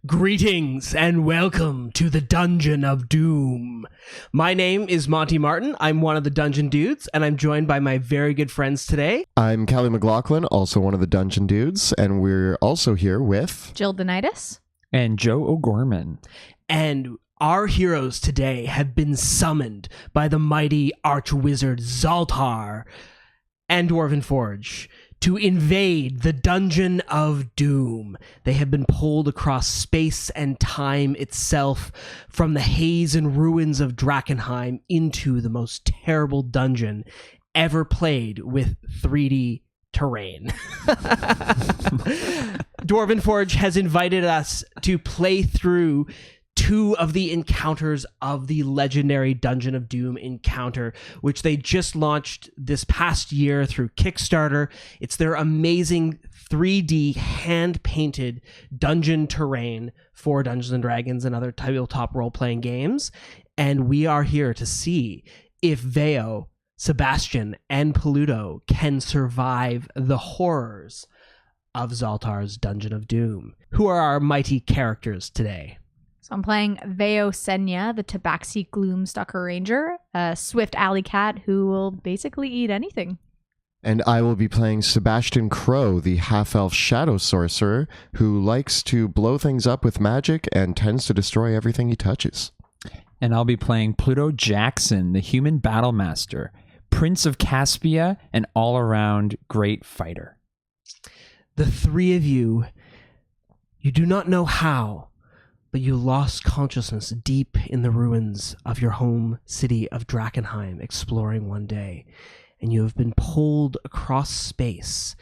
Greetings and welcome to the Dungeon of Doom. My name is Monty Martin. I'm one of the Dungeon Dudes, and I'm joined by my very good friends today. I'm McLaughlin, also one of the Dungeon Dudes, and we're also here with... Danaitis. And Joe O'Gorman. And our heroes today have been summoned by the mighty archwizard Zaltar and Dwarven Forge to invade the Dungeon of Doom. They have been pulled across space and time itself from the haze and ruins of Drakkenheim into the most terrible dungeon ever played with 3D terrain. Dwarven Forge has invited us to play through two of the encounters of the legendary Dungeon of Doom encounter, which they just launched this past year through Kickstarter. It's their amazing 3D hand-painted dungeon terrain for Dungeons & Dragons and other tabletop role-playing games. And we are here to see if Veo, Sebastian, and Peludo can survive the horrors of Zaltar's Dungeon of Doom. Who are our mighty characters today? So I'm playing Veo Senya, the Tabaxi Gloomstalker Ranger, a swift alley cat who will basically eat anything. And I will be playing Sebastian Crow, the half-elf shadow sorcerer, who likes to blow things up with magic and tends to destroy everything he touches. And I'll be playing Pluto Jackson, the human battle master, Prince of Caspia, and all-around great fighter. The three of you do not know how, but you lost consciousness deep in the ruins of your home city of Drakkenheim, exploring one day, and you have been pulled across space.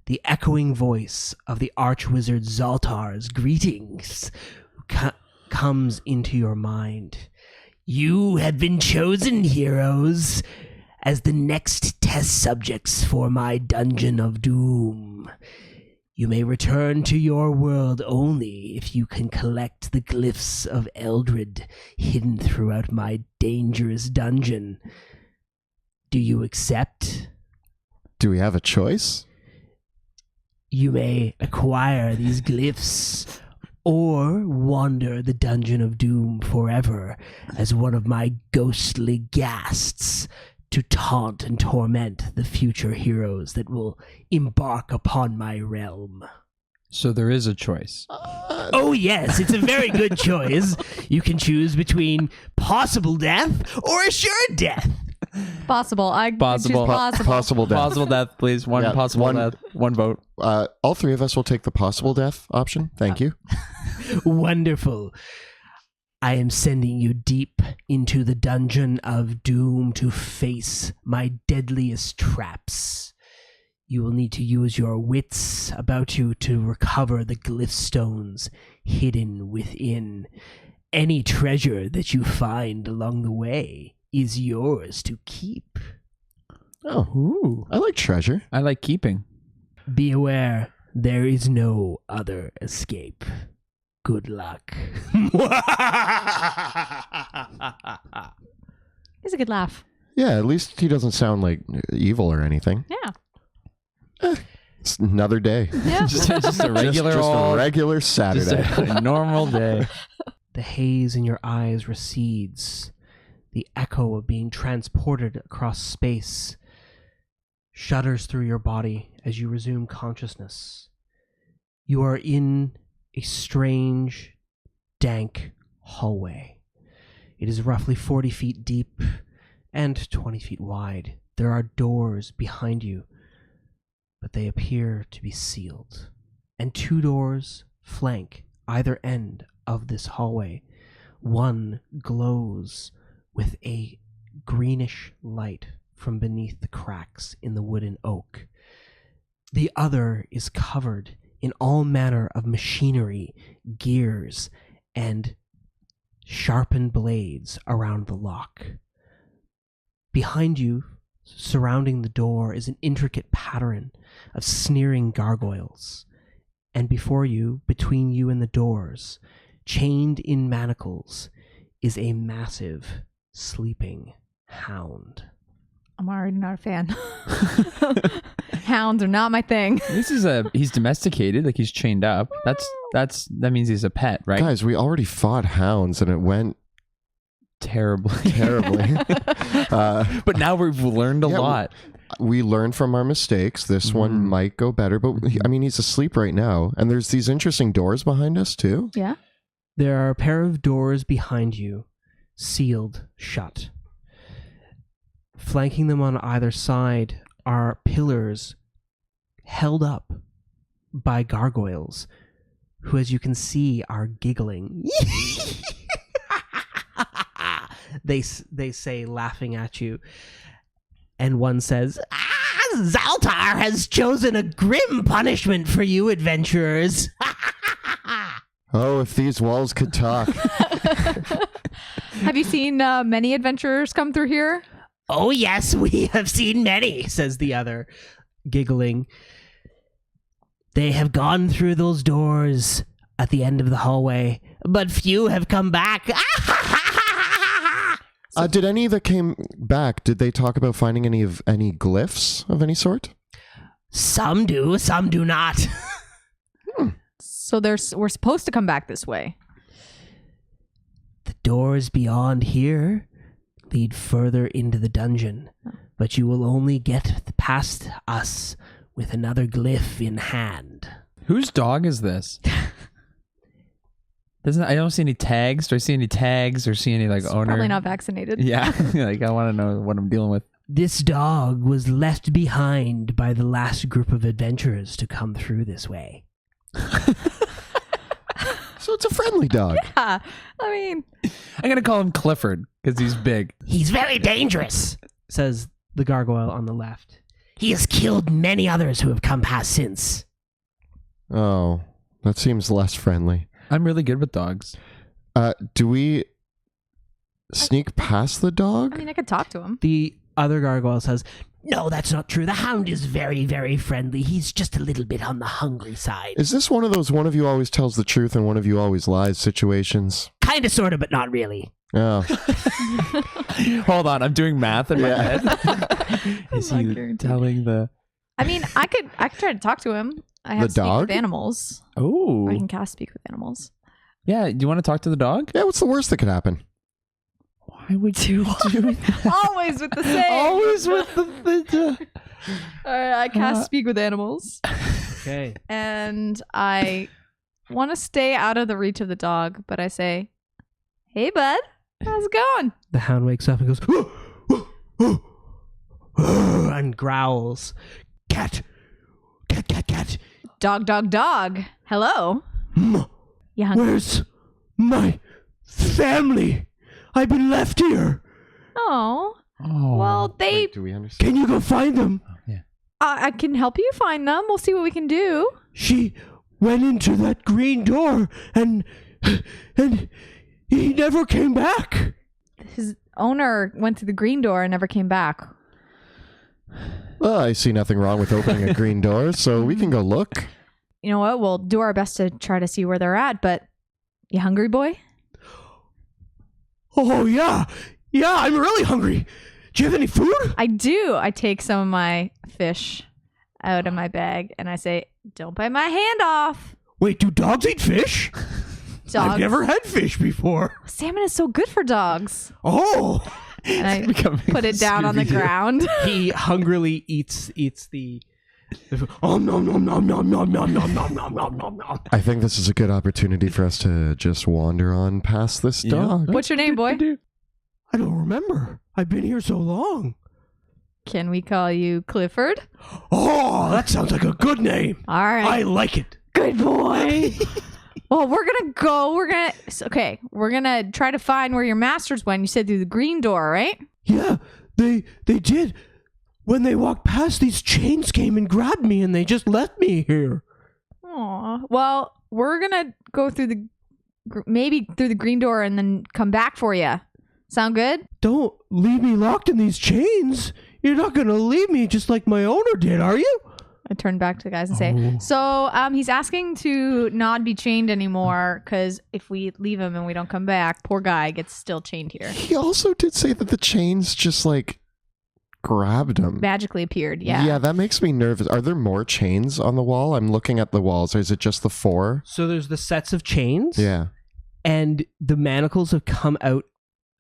The echoing voice of the archwizard Zaltar's greetings comes into your mind. You have been chosen, heroes, as the next test subjects for my Dungeon of Doom. You may return to your world only if you can collect the glyphs of Eldred hidden throughout my dangerous dungeon. Do you accept? Do we have a choice? You may acquire these glyphs or wander the Dungeon of Doom forever as one of my ghostly ghasts to taunt and torment the future heroes that will embark upon my realm. So there is a choice. Oh yes, it's a very good choice. You can choose between possible death or assured death. Possible. Possible. Possible death. Possible death, please. One death. One vote. All three of us will take the possible death option. Thank you. Wonderful. I am sending you deep into the Dungeon of Doom to face my deadliest traps. You will need to use your wits about you to recover the glyph stones hidden within. Any treasure that you find along the way is yours to keep. Oh, Ooh. I like treasure. I like keeping. Be aware, there is no other escape. Good luck. It's a good laugh. Yeah, at least he doesn't sound like evil or anything. Yeah. It's another day. Yeah. just a regular just old, a regular Saturday. just a normal day. The haze in your eyes recedes. The echo of being transported across space shudders through your body as you resume consciousness. You are in a strange, dank hallway. It is roughly 40 feet deep and 20 feet wide. There are doors behind you, but they appear to be sealed. And two doors flank either end of this hallway. One glows with a greenish light from beneath the cracks in the wooden oak. The other is covered in all manner of machinery, gears, and sharpened blades around the lock. Behind you, surrounding the door, is an intricate pattern of sneering gargoyles. And before you, between you and the doors, chained in manacles, is a massive sleeping hound. I'm already not a fan. Hounds are not my thing. He's domesticated, like he's chained up. That means he's a pet, right? Guys, we already fought hounds and it went terribly. But now we've learned a lot. We learned from our mistakes. This one might go better, but I mean, he's asleep right now. And there's these interesting doors behind us too. Yeah. There are a pair of doors behind you, sealed shut. Flanking them on either side are pillars held up by gargoyles, who, as you can see, are giggling. They say, laughing at you. And one says, Zaltar has chosen a grim punishment for you adventurers. Oh, if these walls could talk. Have you seen many adventurers come through here? Oh, yes, we have seen many, says the other, giggling. They have gone through those doors at the end of the hallway, but few have come back. Did any that came back, did they talk about finding any glyphs of any sort? Some do, some do not. So we're supposed to come back this way. The doors beyond here lead further into the dungeon, but you will only get past us with another glyph in hand. Whose dog is this? I don't see any tags. Do I see any tags or see any like owner? Probably not vaccinated. Yeah, like I want to know what I'm dealing with. This dog was left behind by the last group of adventurers to come through this way. So it's a friendly dog. Yeah, I mean, I'm gonna call him Clifford because he's big. He's very dangerous, says the gargoyle on the left. He has killed many others who have come past since. Oh, that seems less friendly. I'm really good with dogs. Do we sneak past the dog? I mean, I could talk to him. The other gargoyle says, no, that's not true. The hound is very, very friendly. He's just a little bit on the hungry side. Is this one of those one of you always tells the truth and one of you always lies situations? Kind of, sort of, but not really. Oh. Hold on, I'm doing math in my head. Is he telling the... I mean, I could try to talk to him. I have The speak dog? with animals. Oh. I can cast speak with animals. Yeah, do you want to talk to the dog? Yeah, what's the worst that could happen? Why would you do that? Always with the same. Always with the All right, I cast speak with animals. Okay. And I want to stay out of the reach of the dog, but I say, hey, bud, how's it going? The hound wakes up and goes, "Whoa, whoa, whoa, whoa," and growls. Cat, cat, cat, cat. Dog, dog, dog. Hello. You hungry? Where's my family? I've been left here. Oh. Oh. Well, they... Wait, do we understand? Can you go find them? I can help you find them. We'll see what we can do. She went into that green door and he never came back. His owner went through the green door and never came back. Well, I see nothing wrong with opening a green door, so we can go look. You know what? We'll do our best to try to see where they're at, but you hungry, boy? Oh, yeah. Yeah, I'm really hungry. Do you have any food? I do. I take some of my fish out of my bag and I say, don't bite my hand off. Wait, do dogs eat fish? Dogs. I've never had fish before. Salmon is so good for dogs. Oh. And I put it down on the ground. He hungrily eats the... Oh, nom, nom, nom, nom, nom, nom, nom, nom, nom, nom, nom, nom. I think this is a good opportunity for us to just wander on past this dog. What's your name, boy? I don't remember. I've been here so long. Can we call you Clifford? Oh, that sounds like a good name. All right. I like it. Good boy. Well, we're going to go. We're going to try to find where your masters went. You said through the green door, right? Yeah, they did. When they walked past, these chains came and grabbed me, and they just left me here. Aw. Well, we're going to go through maybe through the green door and then come back for you. Sound good? Don't leave me locked in these chains. You're not going to leave me just like my owner did, are you? I turn back to the guys and say, so he's asking to not be chained anymore because if we leave him and we don't come back, poor guy gets still chained here. He also did say that the chains just like grabbed him. magically appeared. Yeah. Yeah, that makes me nervous. Are there more chains on the wall? I'm looking at the walls. Is it just the 4? So there's the sets of chains. Yeah. And the manacles have come out.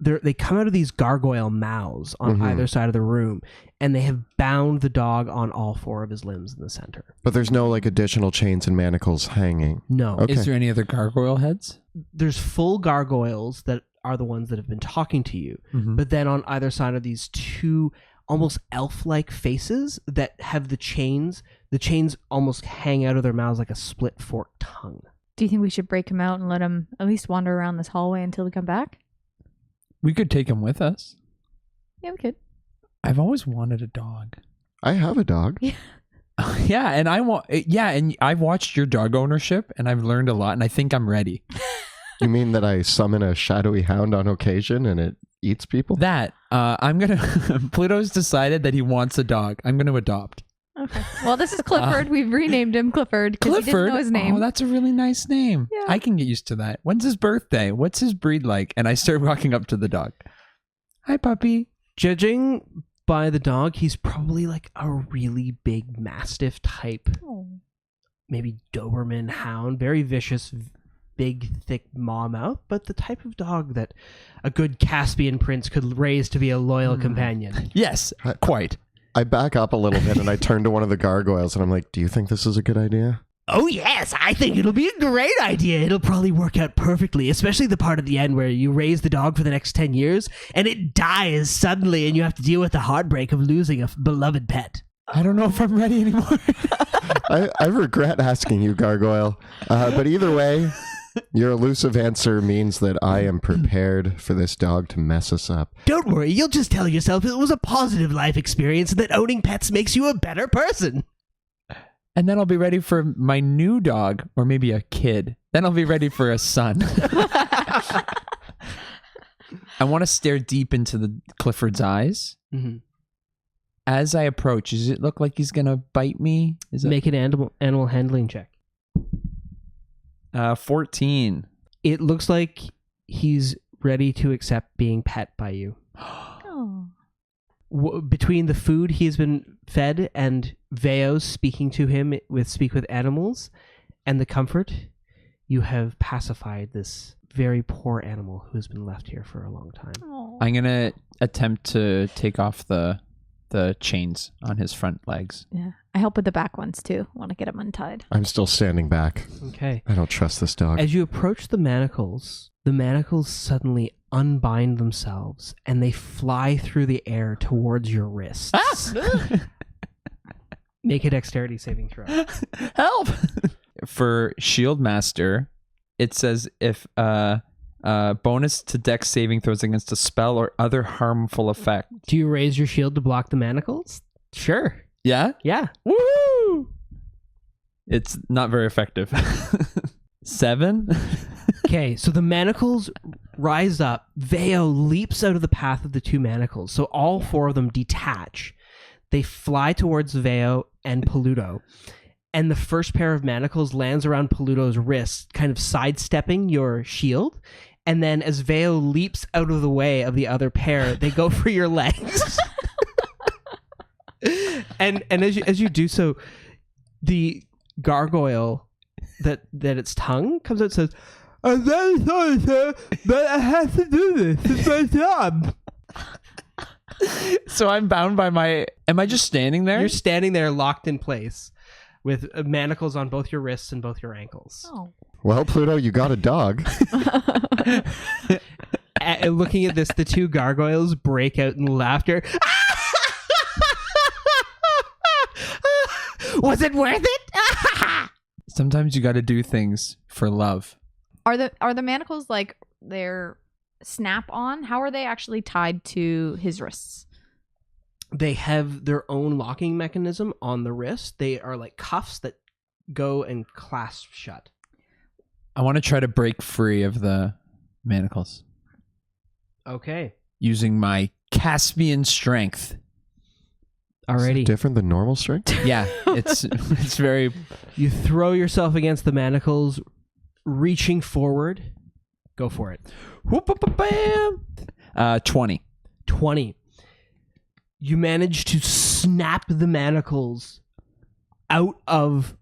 They come out of these gargoyle mouths on either side of the room, and they have bound the dog on all 4 of his limbs in the center. But there's no like additional chains and manacles hanging. No. Okay. Is there any other gargoyle heads? There's full gargoyles that are the ones that have been talking to you. But then on either side of these 2 almost elf-like faces that have the chains almost hang out of their mouths like a split forked tongue. Do you think we should break him out and let him at least wander around this hallway until we come back? We could take him with us. Yeah, we could. I've always wanted a dog. I have a dog. Yeah, and and I've watched your dog ownership, and I've learned a lot, and I think I'm ready. You mean that I summon a shadowy hound on occasion and it eats people? That I'm gonna. Pluto's decided that he wants a dog. I'm gonna adopt. Okay. Well, this is Clifford. We've renamed him Clifford because he didn't know his name. Oh, that's a really nice name. Yeah. I can get used to that. When's his birthday? What's his breed like? And I start walking up to the dog. Hi, puppy. Judging by the dog, he's probably like a really big mastiff type, maybe Doberman hound, very vicious, big, thick maw mouth, but the type of dog that a good Caspian prince could raise to be a loyal companion. Yes, quite. I back up a little bit and I turn to one of the gargoyles and I'm like, do you think this is a good idea? Oh yes, I think it'll be a great idea. It'll probably work out perfectly, especially the part at the end where you raise the dog for the next 10 years and it dies suddenly and you have to deal with the heartbreak of losing a beloved pet. I don't know if I'm ready anymore. I regret asking you, gargoyle. But either way, your elusive answer means that I am prepared for this dog to mess us up. Don't worry, you'll just tell yourself it was a positive life experience and that owning pets makes you a better person. And then I'll be ready for my new dog, or maybe a kid. Then I'll be ready for a son. I want to stare deep into the Clifford's eyes. Mm-hmm. As I approach, does it look like he's going to bite me? Make an animal handling check. 14. It looks like he's ready to accept being pet by you. Oh. Between the food he's been fed and Veo's speaking to him with Speak with Animals and the comfort, you have pacified this very poor animal who's been left here for a long time. Oh. I'm going to attempt to take off the chains on his front legs. Yeah. I help with the back ones too. Want to get them untied. I'm still standing back. Okay. I don't trust this dog. As you approach the manacles suddenly unbind themselves and they fly through the air towards your wrists. Make a dexterity saving throw. Help! For Shield Master, it says if bonus to dex saving throws against a spell or other harmful effect. Do you raise your shield to block the manacles? Sure. Yeah? Yeah. Woo! It's not very effective. 7? Okay, so the manacles rise up. Veo leaps out of the path of the 2 manacles. So all 4 of them detach. They fly towards Veo and Peludo. And the first pair of manacles lands around Peludo's wrist, kind of sidestepping your shield. And then as Veo leaps out of the way of the other pair, they go for your legs. and as you do so, the gargoyle that its tongue comes out and says, "I'm very sorry, sir, but I have to do this. It's my job." So I'm bound by my... Am I just standing there? You're standing there locked in place with manacles on both your wrists and both your ankles. Oh. Well, Pluto, you got a dog. Looking at this, the 2 gargoyles break out in laughter. Was it worth it? Sometimes you got to do things for love. Are the manacles like they're snap on? How are they actually tied to his wrists? They have their own locking mechanism on the wrist. They are like cuffs that go and clasp shut. I want to try to break free of the manacles. Okay. Using my Caspian strength. Alrighty. Different than normal strength? Yeah, it's very... You throw yourself against the manacles, reaching forward. Go for it. Whoop, whoop, whoop, bam. 20. 20. You manage to snap the manacles out of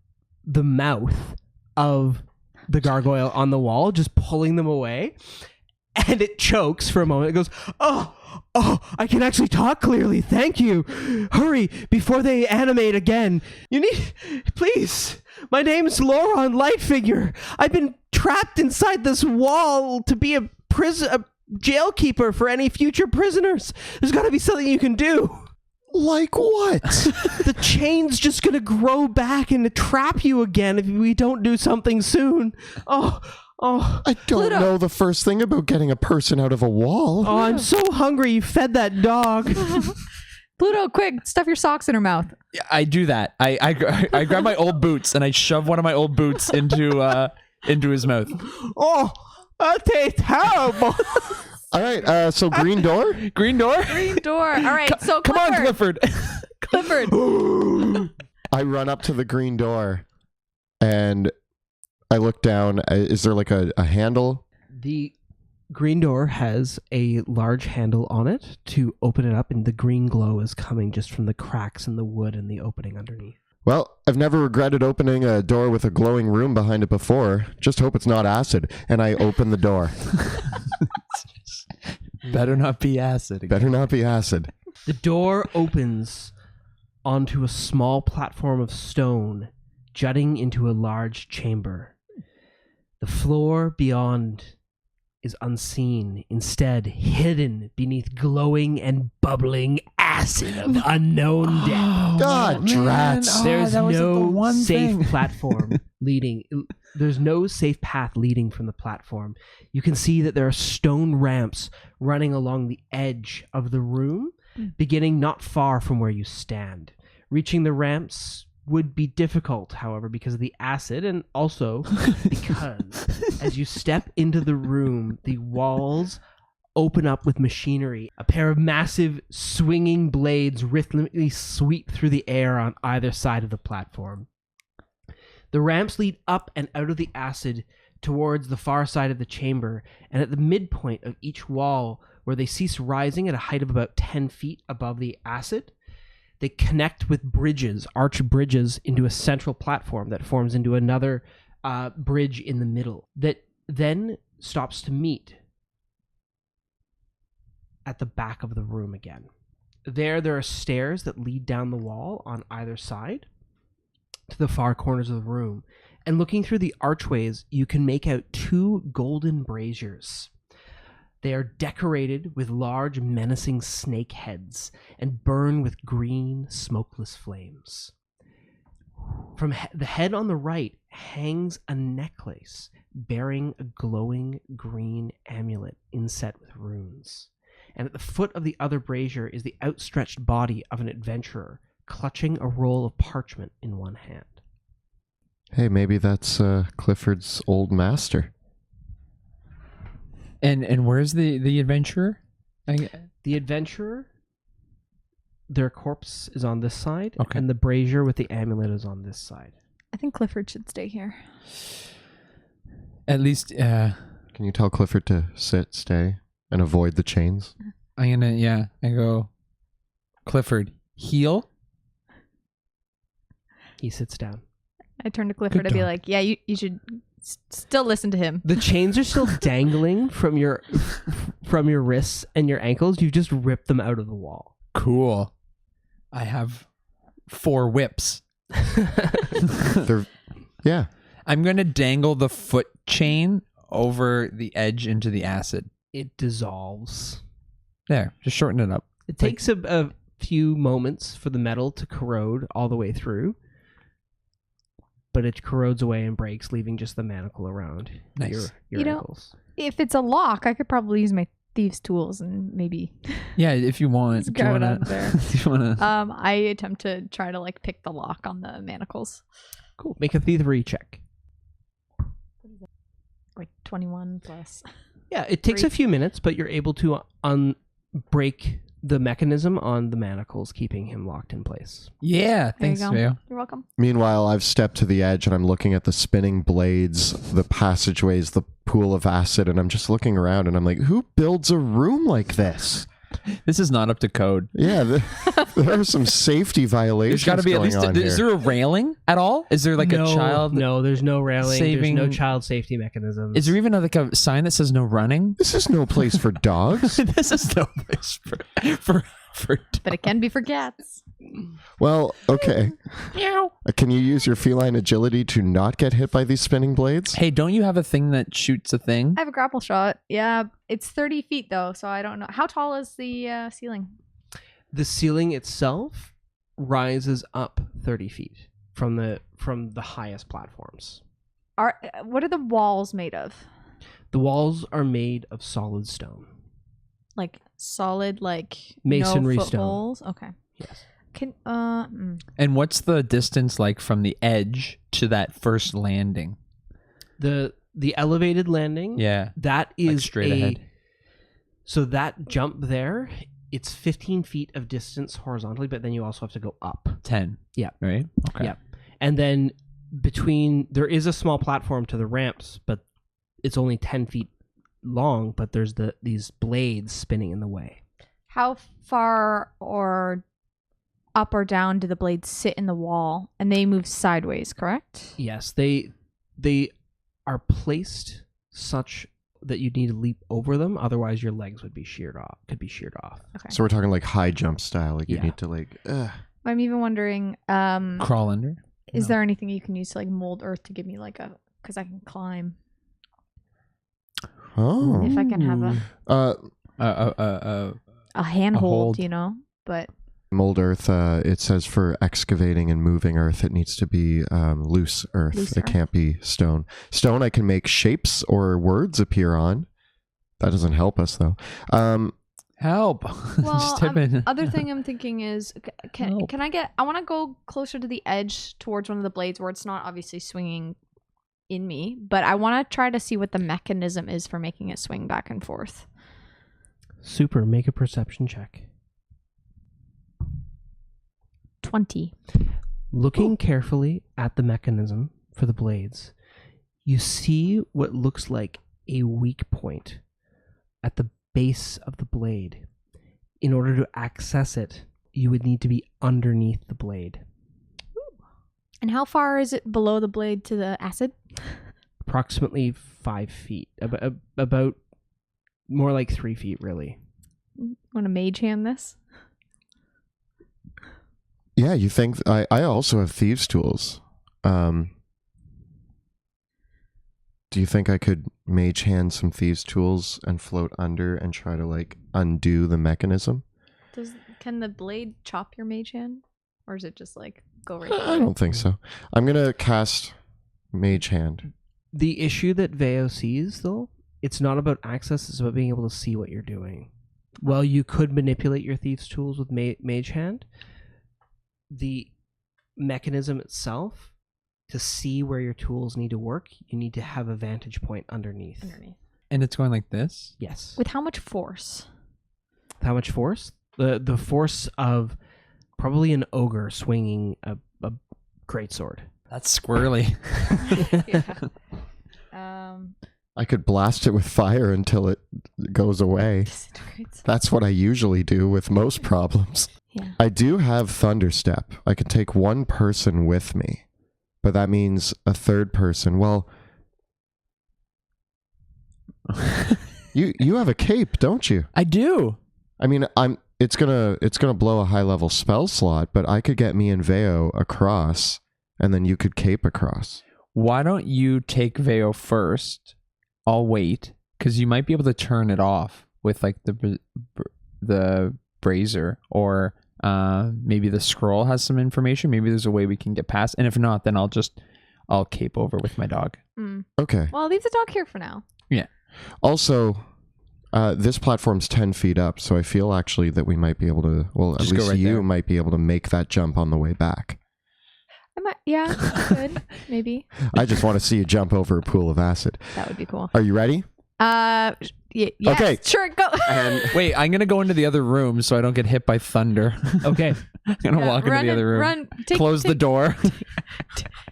the mouth of the gargoyle on the wall, just pulling them away. And it chokes for a moment. It goes, oh, I can actually talk clearly. Thank you. Hurry before they animate again. Please. My name's Lauron Lightfigure. I've been trapped inside this wall to be a jailkeeper for any future prisoners. There's got to be something you can do. Like what? The chain's just going to grow back and trap you again if we don't do something soon. Oh. I don't know the first thing about getting a person out of a wall. Oh, I'm so hungry. You fed that dog. Pluto, quick, stuff your socks in her mouth. I do that. I grab my old boots and I shove one of my old boots into his mouth. Oh, that tastes terrible. All right, so green door? Green door? Green door. All right, so Come on, Clifford. Clifford. I run up to the green door and I look down. Is there like a handle? The green door has a large handle on it to open it up, and the green glow is coming just from the cracks in the wood and the opening underneath. Well, I've never regretted opening a door with a glowing room behind it before. Just hope it's not acid. And I open the door. Better not be acid. Better not be acid. The door opens onto a small platform of stone jutting into a large chamber. The floor beyond is unseen, instead hidden beneath glowing and bubbling acid of unknown depth. God, drats. There's no safe thing. platform leading. There's no safe path leading from the platform. You can see that there are stone ramps running along the edge of the room, beginning not far from where you stand. Reaching the ramps would be difficult, however, because of the acid, and also because as you step into the room, the walls open up with machinery. A pair of massive swinging blades rhythmically sweep through the air on either side of the platform. The ramps lead up and out of the acid towards the far side of the chamber, and at the midpoint of each wall, where they cease rising at a height of about 10 feet above the acid, they connect with bridges, arch bridges, into a central platform that forms into another bridge in the middle that then stops to meet at the back of the room again. There are stairs that lead down the wall on either side to the far corners of the room. And looking through the archways, you can make out 2 golden braziers. They are decorated with large, menacing snake heads and burn with green, smokeless flames. From the head on the right hangs a necklace bearing a glowing green amulet inset with runes. And at the foot of the other brazier is the outstretched body of an adventurer, clutching a roll of parchment in one hand. Hey, maybe that's Clifford's old master. And where's the adventurer? The adventurer, their corpse is on this side, Okay. and the brazier with the amulet is on this side. I think Clifford should stay here. At least, Can you tell Clifford to sit, stay, and avoid the chains? I go, Clifford, heal? He sits down. I turn to Clifford and be dog. like, yeah, you should still listen to him. The chains are still dangling from your wrists and your ankles. You've just ripped them out of the wall. Cool. I have 4 whips. Yeah. I'm going to dangle the foot chain over the edge into the acid. It dissolves. There, just shorten it up. It takes a few moments for the metal to corrode all the way through, but it corrodes away and breaks, leaving just the manacle around Nice. your ankles. If it's a lock, I could probably use my thieves' tools and maybe Yeah, if you want. Just grab it out there. If you want to. I attempt to try to pick the lock on the manacles. Cool. Make a thievery check. 21 plus. Yeah, it takes 3. a few minutes, but you're able to break the mechanism on the manacles, keeping him locked in place. Yeah, There you thanks, go. Veo. You're welcome. Meanwhile, I've stepped to the edge and I'm looking at the spinning blades, the passageways, the pool of acid, and I'm just looking around and I'm like, who builds a room like this? This is not up to code. Yeah, there are some safety violations. There's got to be at going least. on Is here. there a railing at all? Is there like a child? No, there's no railing. saving- There's no child safety mechanisms. Is there even like a sign that says no running? This is no place for dogs. This is no place for But it can be for cats. Well, okay. Meow. Can you use your feline agility to not get hit by these spinning blades? Hey, don't you have a thing that shoots a thing? I have a grapple shot. Yeah, it's 30 feet though, so I don't know. How tall is the ceiling? The ceiling itself rises up 30 feet from the highest platforms. What are the walls made of? The walls are made of solid stone. Like solid, like Masonry no stone. footholes? Okay. Yes. Can And what's the distance like from the edge to that first landing? The elevated landing. Yeah. That Like is straight ahead. So that jump there, it's 15 feet of distance horizontally, but then you also have to go up. 10. Yeah. Right? Okay. Yeah. And then there is a small platform to the ramps, but it's only 10 feet long, but there's these blades spinning in the way. how far or up or down do the blades sit in the wall? And they move sideways, correct? Yes, they are placed such that you need to leap over them, otherwise your legs would be sheared off. Okay. So we're talking like high jump style. Like you Yeah. need to like. I'm even wondering, Crawl under? is No. there anything you can use to like mold earth to give me like because I can climb. Oh. If I can have a handhold, hold. you know, but Mold earth. It says for excavating and moving earth, it needs to be loose earth. Loose It earth. can't be stone. Stone, I can make shapes or words appear on. That doesn't help us though. Help. well, Just type in. other thing I'm thinking is can Help. I want to go closer to the edge towards one of the blades where it's not obviously swinging in me, but I want to try to see what the mechanism is for making it swing back and forth. Super. Make a perception check. 20. Looking carefully at the mechanism for the blades, you see what looks like a weak point at the base of the blade. In order to access it, you would need to be underneath the blade. And how far is it below the blade to the acid? Approximately 5 feet. About more like 3 feet, really. Want to mage hand this? Yeah, you think I also have thieves' tools. Do you think I could mage hand some thieves' tools and float under and try to like undo the mechanism? Can the blade chop your mage hand? Or is it just like go right I through it? don't think so. I'm gonna cast mage hand. The issue that Veo sees, though, it's not about access, it's about being able to see what you're doing. While you could manipulate your thieves' tools with Mage Hand, the mechanism itself, to see where your tools need to work, you need to have a vantage point underneath. And it's going like this? Yes. With how much force? How much force? The force of probably an ogre swinging a greatsword. That's squirrely. I could blast it with fire until it goes away. Disintegrates. That's what I usually do with most problems. Yeah. I do have Thunderstep. I can take one person with me, but that means a third person. Well, you have a cape, don't you? I do. I mean, it's gonna blow a high level spell slot, but I could get me and Veo across, and then you could cape across. Why don't you take Veo first? I'll wait, because you might be able to turn it off with like the brazier, or maybe the scroll has some information. Maybe there's a way we can get past. And if not, then I'll cape over with my dog. Okay. Well, leave the dog here for now. Yeah. Also, this platform's 10 feet up, so I feel actually that we might be able to, well, at Just go least right you there. might be able to make that jump on the way back. I might, yeah, I could, maybe. I just want to see you jump over a pool of acid. That would be cool. Are you ready? Yes, Okay. sure, go. And Wait, I'm gonna go into the other room so I don't get hit by thunder. Okay. I'm gonna walk into the other room. Run, Close the door.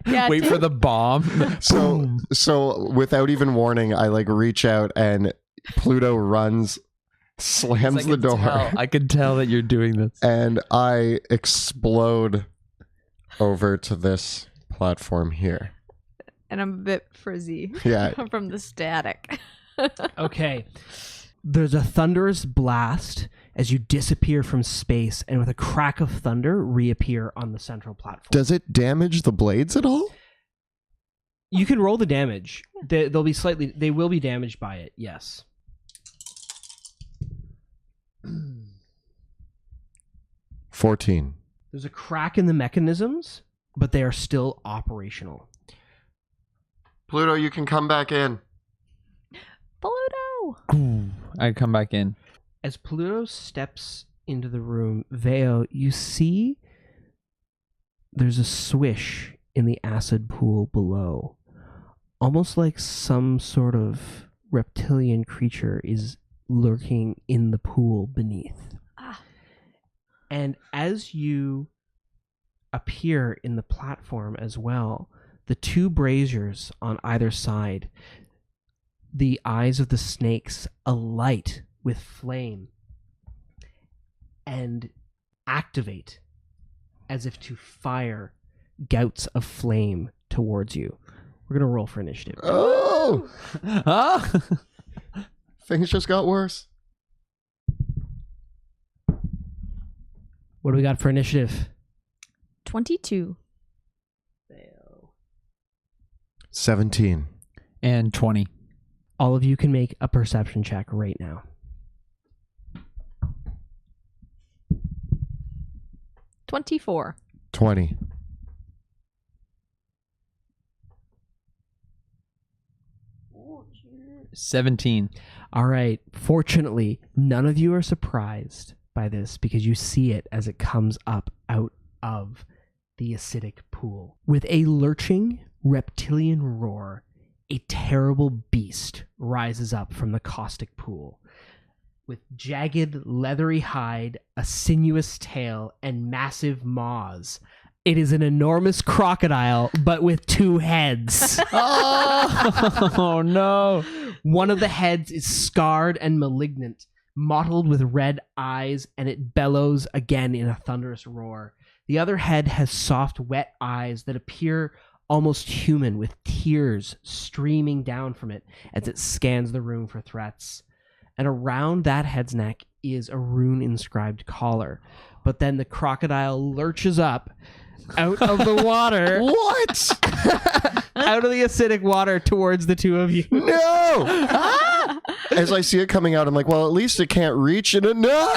Wait for the bomb. so without even warning, I like reach out and Pluto runs slams the door, I could tell that you're doing this. and I explode over to this platform here. And I'm a bit frizzy Yeah. from the static. Okay. There's a thunderous blast as you disappear from space, and with a crack of thunder, reappear on the central platform. Does it damage the blades at all? You can roll the damage. They will be damaged by it, yes. 14. There's a crack in the mechanisms, but they are still operational. Pluto, you can come back in. Pluto! I come back in. As Pluto steps into the room, Veo, you see there's a swish in the acid pool below. Almost like some sort of reptilian creature is lurking in the pool beneath. Ah. And as you appear in the platform as well, the two braziers on either side, the eyes of the snakes alight with flame and activate as if to fire gouts of flame towards you. We're going to roll for initiative. Oh! Ah! Things just got worse. What do we got for initiative? 22. 17. And 20. All of you can make a perception check right now. 24. 20. 17. All right. Fortunately, none of you are surprised by this because you see it as it comes up out of the acidic pool. With a lurching reptilian roar, a terrible beast rises up from the caustic pool. With jagged, leathery hide, a sinuous tail, and massive maws. It is an enormous crocodile, but with two heads. Oh, no. One of the heads is scarred and malignant, mottled with red eyes, and it bellows again in a thunderous roar. The other head has soft, wet eyes that appear almost human, with tears streaming down from it as it scans the room for threats. And around that head's neck is a rune-inscribed collar. But then the crocodile lurches up out of the water. What? Out of the acidic water towards the two of you. No! As I see it coming out, I'm like, well, at least it can't reach it. No!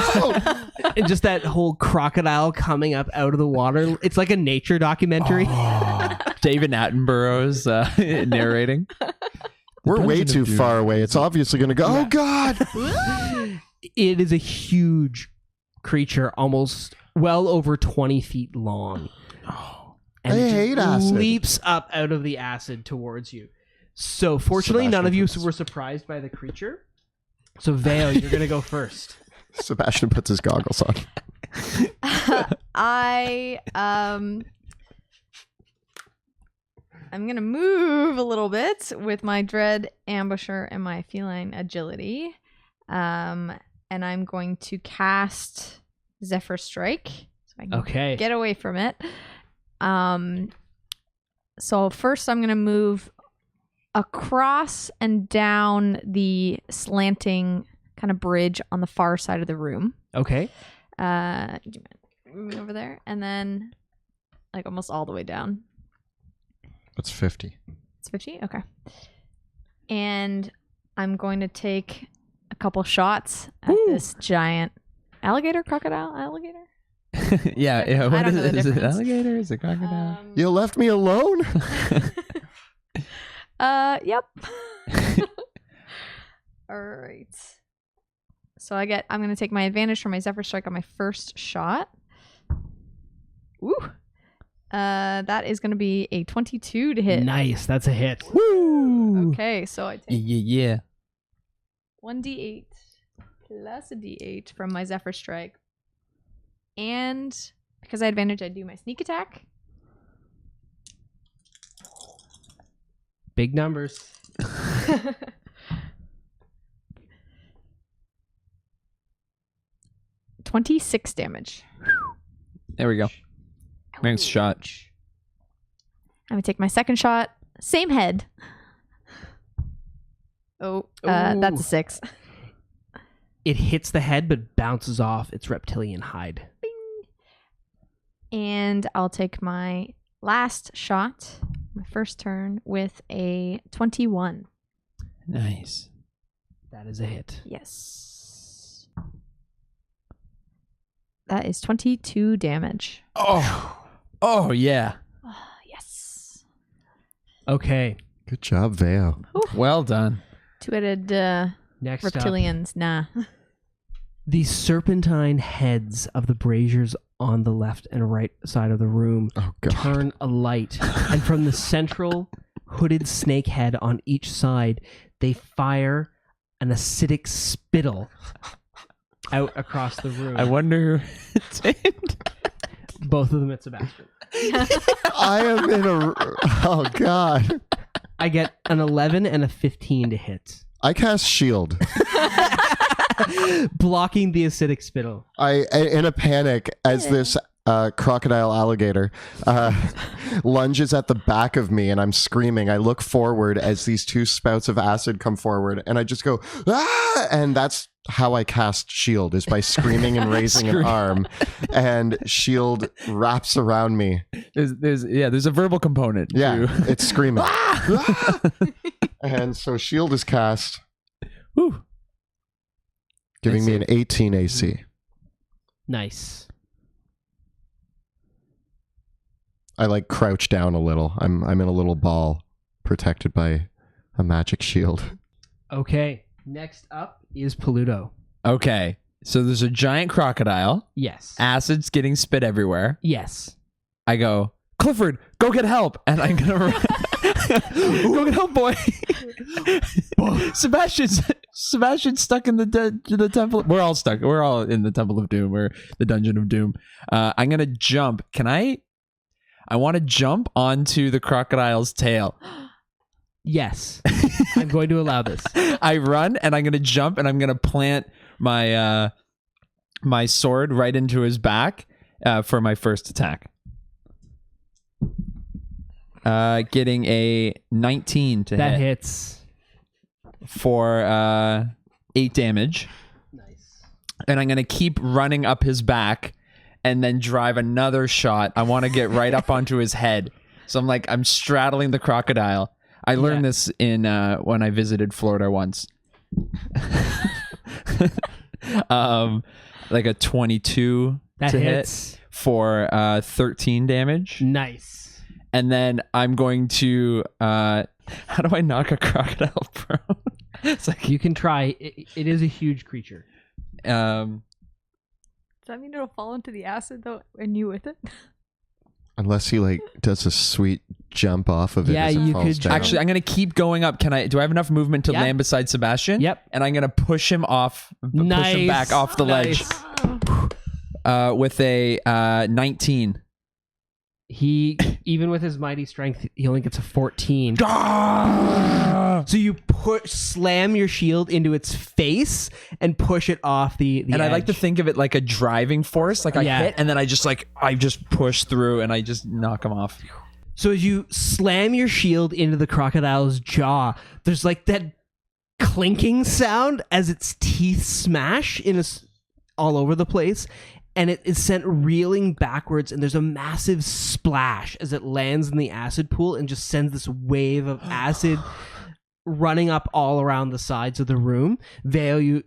And just that whole crocodile coming up out of the water. It's like a nature documentary. Oh, David Attenborough's narrating. We're way Dungeon too of Doom. far away. It's obviously going to go, oh, God! It is a huge creature, almost well over 20 feet long. And I it hate just acid. leaps up out of the acid towards you. So fortunately, none of you Sebastian were surprised by the creature. So Veo, you're going to go first. Sebastian puts his goggles on. I'm going to move a little bit with my dread ambusher and my feline agility. And I'm going to cast Zephyr Strike. So I can Okay. get away from it. So first I'm going to move across and down the slanting kind of bridge on the far side of the room. Okay. Moving over there. And then like almost all the way down. That's 50. It's 50? Okay. And I'm going to take a couple shots at this giant crocodile. yeah. I What don't is know it? the Is it difference. alligator? Is it crocodile? You left me alone? Yep. All right. So I'm going to take my advantage from my Zephyr Strike on my first shot. Ooh. That is going to be a 22 to hit. Nice. That's a hit. Woo! Okay, so I take Yeah. 1d8 plus a d8 from my Zephyr Strike. And because I had advantage, I do my sneak attack. Big numbers. 26 damage. There we go. Next shot. I'm gonna take my second shot. Same head. Oh, that's a 6. It hits the head but bounces off its reptilian hide. And I'll take my last shot, my first turn, with a 21. Nice. That is a hit. Yes. That is 22 damage. Oh yeah. Yes. Okay. Good job, Veo. Well done. Two-headed Next up, reptilians. Nah. the serpentine heads of the braziers on the left and right side of the room turn alight, and from the central hooded snake head on each side, they fire an acidic spittle out across the room. I wonder who it's aimed. Both of them at Sebastian. I am in a... Oh, God. I get an 11 and a 15 to hit. I cast shield. Blocking the acidic spittle. I, in a panic, as this crocodile alligator lunges at the back of me and I'm screaming, I look forward as these two spouts of acid come forward and I just go, ah! And that's how I cast shield, is by screaming and raising an arm, and shield wraps around me. There's a verbal component. Yeah, to... it's screaming. Ah! And so shield is cast. Whew. Giving me an 18 AC. Nice. I like crouch down a little. I'm in a little ball protected by a magic shield. Okay. Next up is Peludo. Okay. So there's a giant crocodile. Yes. Acid's getting spit everywhere. Yes. I go, Clifford, go get help. And I'm going to go get help, boy. Sebastian's stuck in the temple. We're all stuck. We're all in the Temple of Doom, or the Dungeon of Doom. I'm going to jump. I want to jump onto the crocodile's tail. Yes. I'm going to allow this. I run and I'm going to jump and I'm going to plant my my sword right into his back for my first attack. Getting a 19 to hit. That hits. For 8 damage. Nice. And I'm going to keep running up his back and then drive another shot. I want to get right up onto his head. So I'm straddling the crocodile. I learned this in when I visited Florida once. Like a 22 that to hits. Hit for 13 damage. Nice. And then I'm going to how do I knock a crocodile prone? It's like, you can try. It is a huge creature. Does that mean it'll fall into the acid though, and you with it? Unless he does a sweet jump off of it. Yeah, as it you falls could down. actually, I'm going to keep going up. Do I have enough movement to land beside Sebastian? Yep. And I'm going to push him off, push him back off the ledge with a 19. He, even with his mighty strength, he only gets a 14. So you slam your shield into its face and push it off the And edge. I like to think of it like a driving force. Like I hit and then I just push through and I just knock him off. So as you slam your shield into the crocodile's jaw, there's that clinking sound as its teeth smash all over the place. And it is sent reeling backwards, and there's a massive splash as it lands in the acid pool and just sends this wave of acid running up all around the sides of the room. Vale, you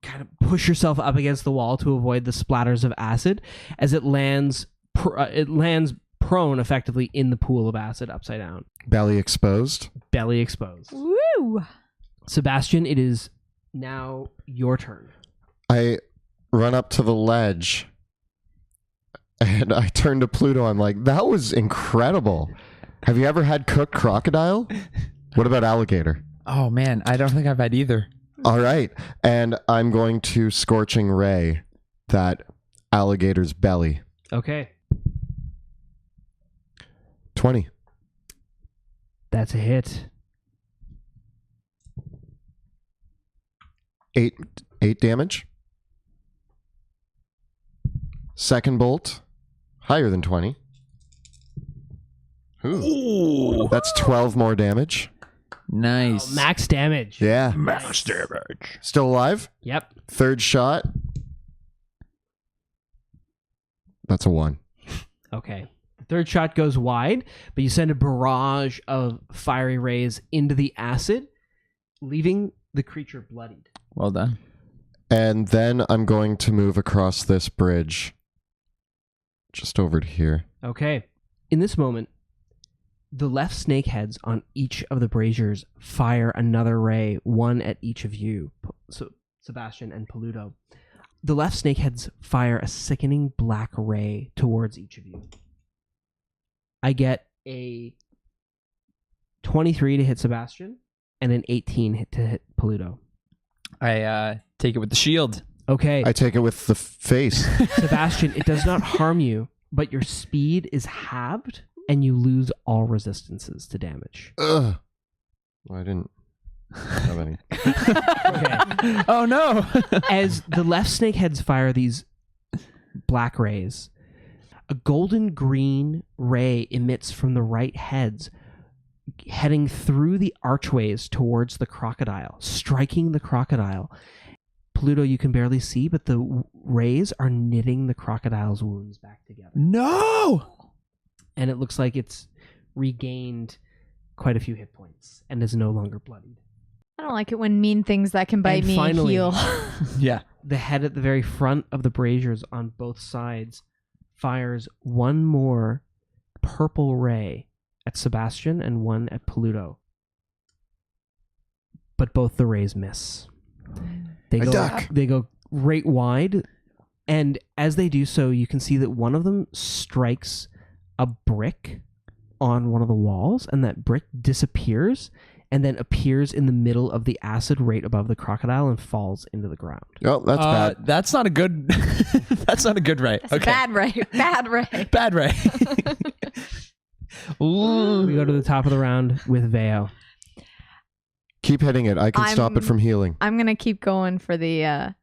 kind of push yourself up against the wall to avoid the splatters of acid as it lands prone effectively in the pool of acid upside down. Belly exposed. Belly exposed. Woo! Sebastian, it is now your turn. I run up to the ledge and I turn to Pluto. I'm like, that was incredible. Have you ever had cooked crocodile? What about alligator? Oh man, I don't think I've had either. All right. And I'm going to Scorching Ray that alligator's belly. Okay. 20. That's a hit. 8 damage. Second bolt, higher than 20. Ooh. That's 12 more damage. Nice. Max damage. Yeah. Max damage. Still alive? Yep. Third shot. That's a 1. Okay. The third shot goes wide, but you send a barrage of fiery rays into the acid, leaving the creature bloodied. Well done. And then I'm going to move across this bridge. Just over to here. Okay. In this moment, the left snake heads on each of the braziers fire another ray, one at each of you, so Sebastian and Paludo. The left snake heads fire a sickening black ray towards each of you. I get a 23 to hit Sebastian and an 18 to hit Paludo. I take it with the shield. Okay. I take it with the face. Sebastian, it does not harm you, but your speed is halved and you lose all resistances to damage. Ugh. Well, I didn't have any. Okay. Oh no. As the left snake heads fire these black rays, a golden green ray emits from the right heads, heading through the archways towards the crocodile, striking the crocodile. Pluto, you can barely see, but the rays are knitting the crocodile's wounds back together. No. And it looks like it's regained quite a few hit points and is no longer bloodied. I don't like it when mean things that can bite And me finally- heal. Yeah. The head at the very front of the braziers on both sides fires one more purple ray at Sebastian and one at Paludo. But both the rays miss. They I go, duck. They go right wide, and as they do so, you can see that one of them strikes a brick on one of the walls, and that brick disappears and then appears in the middle of the acid right above the crocodile and falls into the ground. Oh, that's bad. That's not a good. That's not a good ray. That's bad ray. Bad ray. Bad ray. Ooh. We go to the top of the round with Veo. Keep hitting it. I can stop it I'm- from healing. I'm gonna keep going for the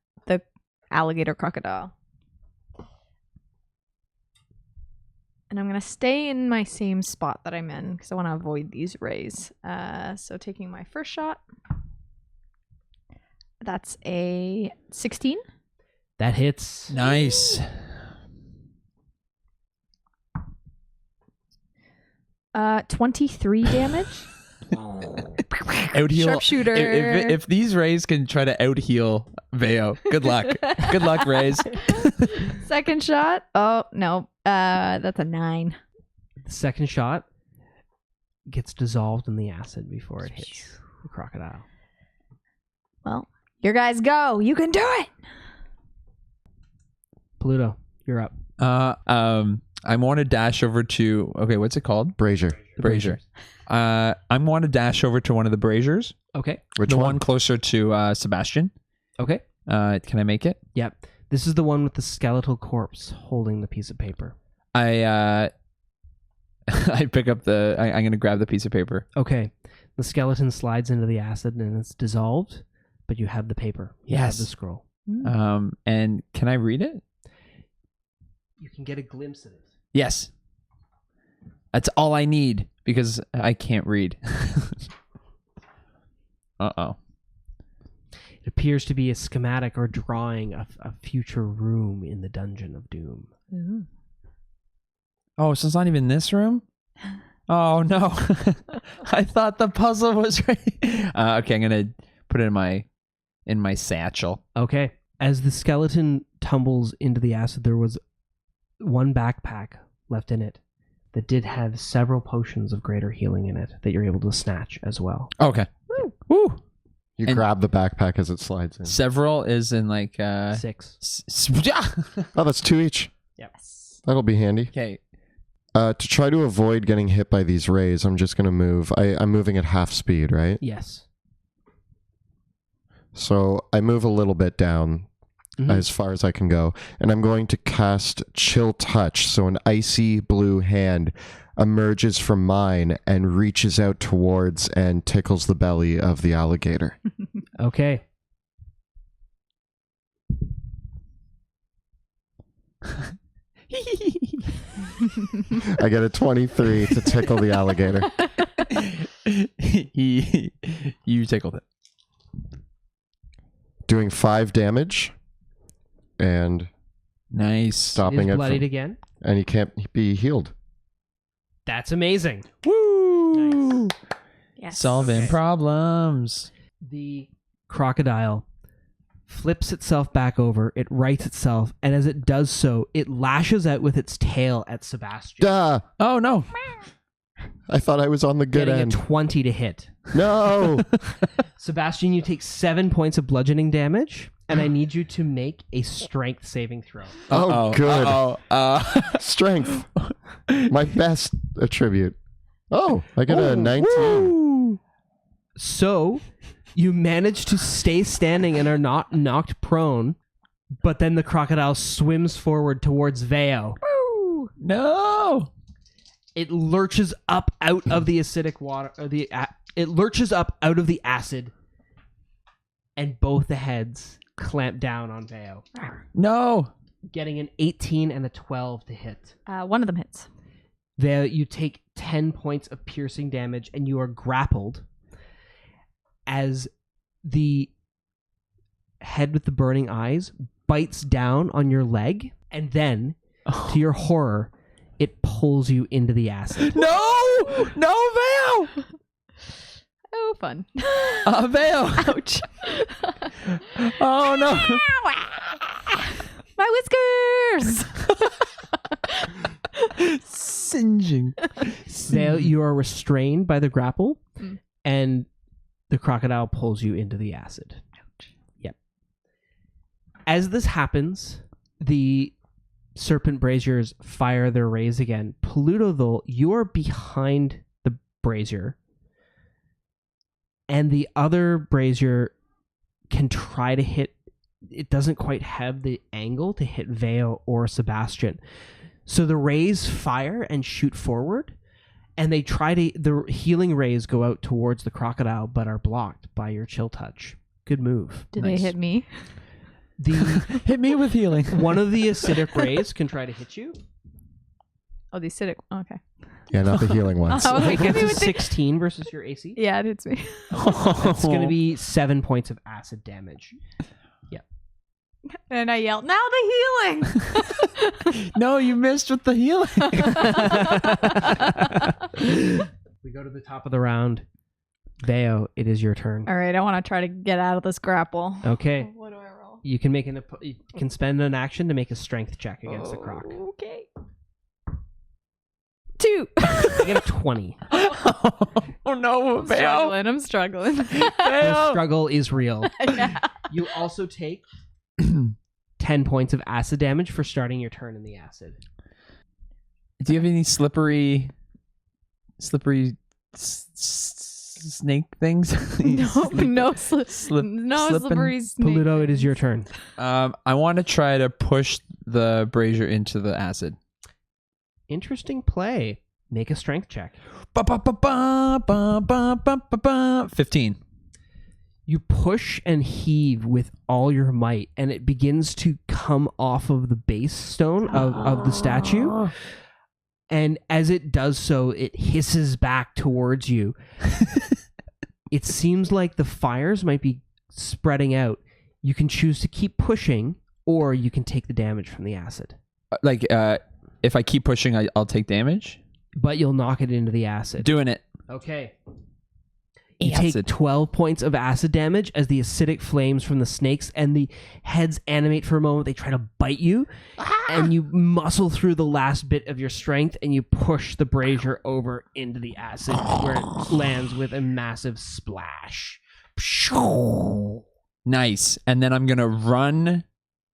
alligator crocodile. And I'm going to stay in my same spot that I'm in because I want to avoid these rays. So taking my first shot. That's a 16. That hits. Nice. 23 damage. Out heal. Sharpshooter. If these rays can try to out heal Veo, good luck. Good luck, rays. Second shot. Oh, no. That's a 9. The second shot gets dissolved in the acid before it hits the crocodile. Well, your guys go. You can do it. Pluto, you're up. I want to dash over to. Okay, what's it called? Brazier. The Brazier. I want to dash over to one of the braziers. Okay. Which the one? one closer to Sebastian. Okay. Can I make it? Yep. This is the one with the skeletal corpse holding the piece of paper. I pick up the. I'm gonna grab the piece of paper. Okay. The skeleton slides into the acid and it's dissolved, but you have the paper. You have Yes. the scroll. And can I read it? You can get a glimpse of it. Yes. That's all I need because I can't read. Uh-oh. It appears to be a schematic or drawing of a future room in the Dungeon of Doom. Ooh. Oh, so it's not even this room? Oh, no. I thought the puzzle was right. Okay, I'm going to put it in my satchel. Okay. As the skeleton tumbles into the acid, there was one backpack left in it that did have several potions of greater healing in it that you're able to snatch as well. Okay. Woo. You And- grab the backpack as it slides in. Several is in like 6. Oh, that's 2 each. Yes. That'll be handy. Okay. To try to avoid getting hit by these rays, I'm just going to move. I'm moving at half speed, right? Yes. So I move a little bit down Mhm. as far as I can go. And I'm going to cast Chill Touch. So an icy blue hand emerges from mine and reaches out towards and tickles the belly of the alligator. Okay. I get a 23 to tickle the alligator. You tickled it. Doing 5 damage and Nice. stopping He's it bloodied from, again. and he can't be healed. That's amazing. Woo! Nice. Yes. Solving Okay. problems. The crocodile flips itself back over. It rights itself, and as it does so, it lashes out with its tail at Sebastian, Duh! Oh no. I thought I was on the good getting end. a 20 to hit. No! Sebastian, you take 7 points of bludgeoning damage, and I need you to make a strength saving throw. Oh, good. Uh-oh. Strength. My best attribute. Oh, I get a 19. Woo! So, you manage to stay standing and are not knocked prone, but then the crocodile swims forward towards Veo. Woo! No. It lurches up out of the acidic water, or it lurches up out of the acid, and both the heads clamp down on Veo, No. getting an 18 and a 12 to hit. One of them hits. Veo, you take 10 points of piercing damage, and you are grappled as the head with the burning eyes bites down on your leg, and then, to your horror, it pulls you into the acid. No. No, Vale. Oh, fun. Vale. Ouch. Oh no. My whiskers! Singeing. Vale, you are restrained by the grapple, Mm. and the crocodile pulls you into the acid. Ouch. Yep. As this happens, the serpent braziers fire their rays again. Pluto, though, you are behind the brazier, and the other brazier can try to hit. It doesn't quite have the angle to hit Veo or Sebastian. So the rays fire and shoot forward, and they try to. The healing rays go out towards the crocodile, but are blocked by your chill touch. Good move. Did Nice. they hit me? The Hit me with healing. one of the acidic rays can try to hit you. Oh, the acidic. Okay. Yeah, not the healing ones. I was like, That's maybe a with the- 16 versus your AC. Yeah, it hits me. It's going to be 7 points of acid damage. And I yelled, now the healing! No, you missed with the healing. We go to the top of the round. Veo, it is your turn. All right, I want to try to get out of this grapple. Okay. What do I roll? You can you can spend an action to make a strength check against the croc. Okay. 2. I get a 20. Oh no, Vale. I'm struggling. The struggle is real. Yeah. You also take 10 points of acid damage for starting your turn in the acid. Do you have any slippery snake things? No slipping? slippery snake. Pluto, it is your turn. I want to try to push the brazier into the acid. Interesting play. Make a strength check. 15. You push and heave with all your might, and it begins to come off of the base stone of the statue. And as it does so, it hisses back towards you. It seems like the fires might be spreading out. You can choose to keep pushing, or you can take the damage from the acid. Like, if I keep pushing, I'll take damage. But you'll knock it into the acid. Doing it. Okay. You take 12 points of acid damage as the acidic flames from the snakes and the heads animate for a moment. They try to bite you, and you muscle through the last bit of your strength, and you push the brazier over into the acid where it lands with a massive splash. Nice. And then I'm going to run.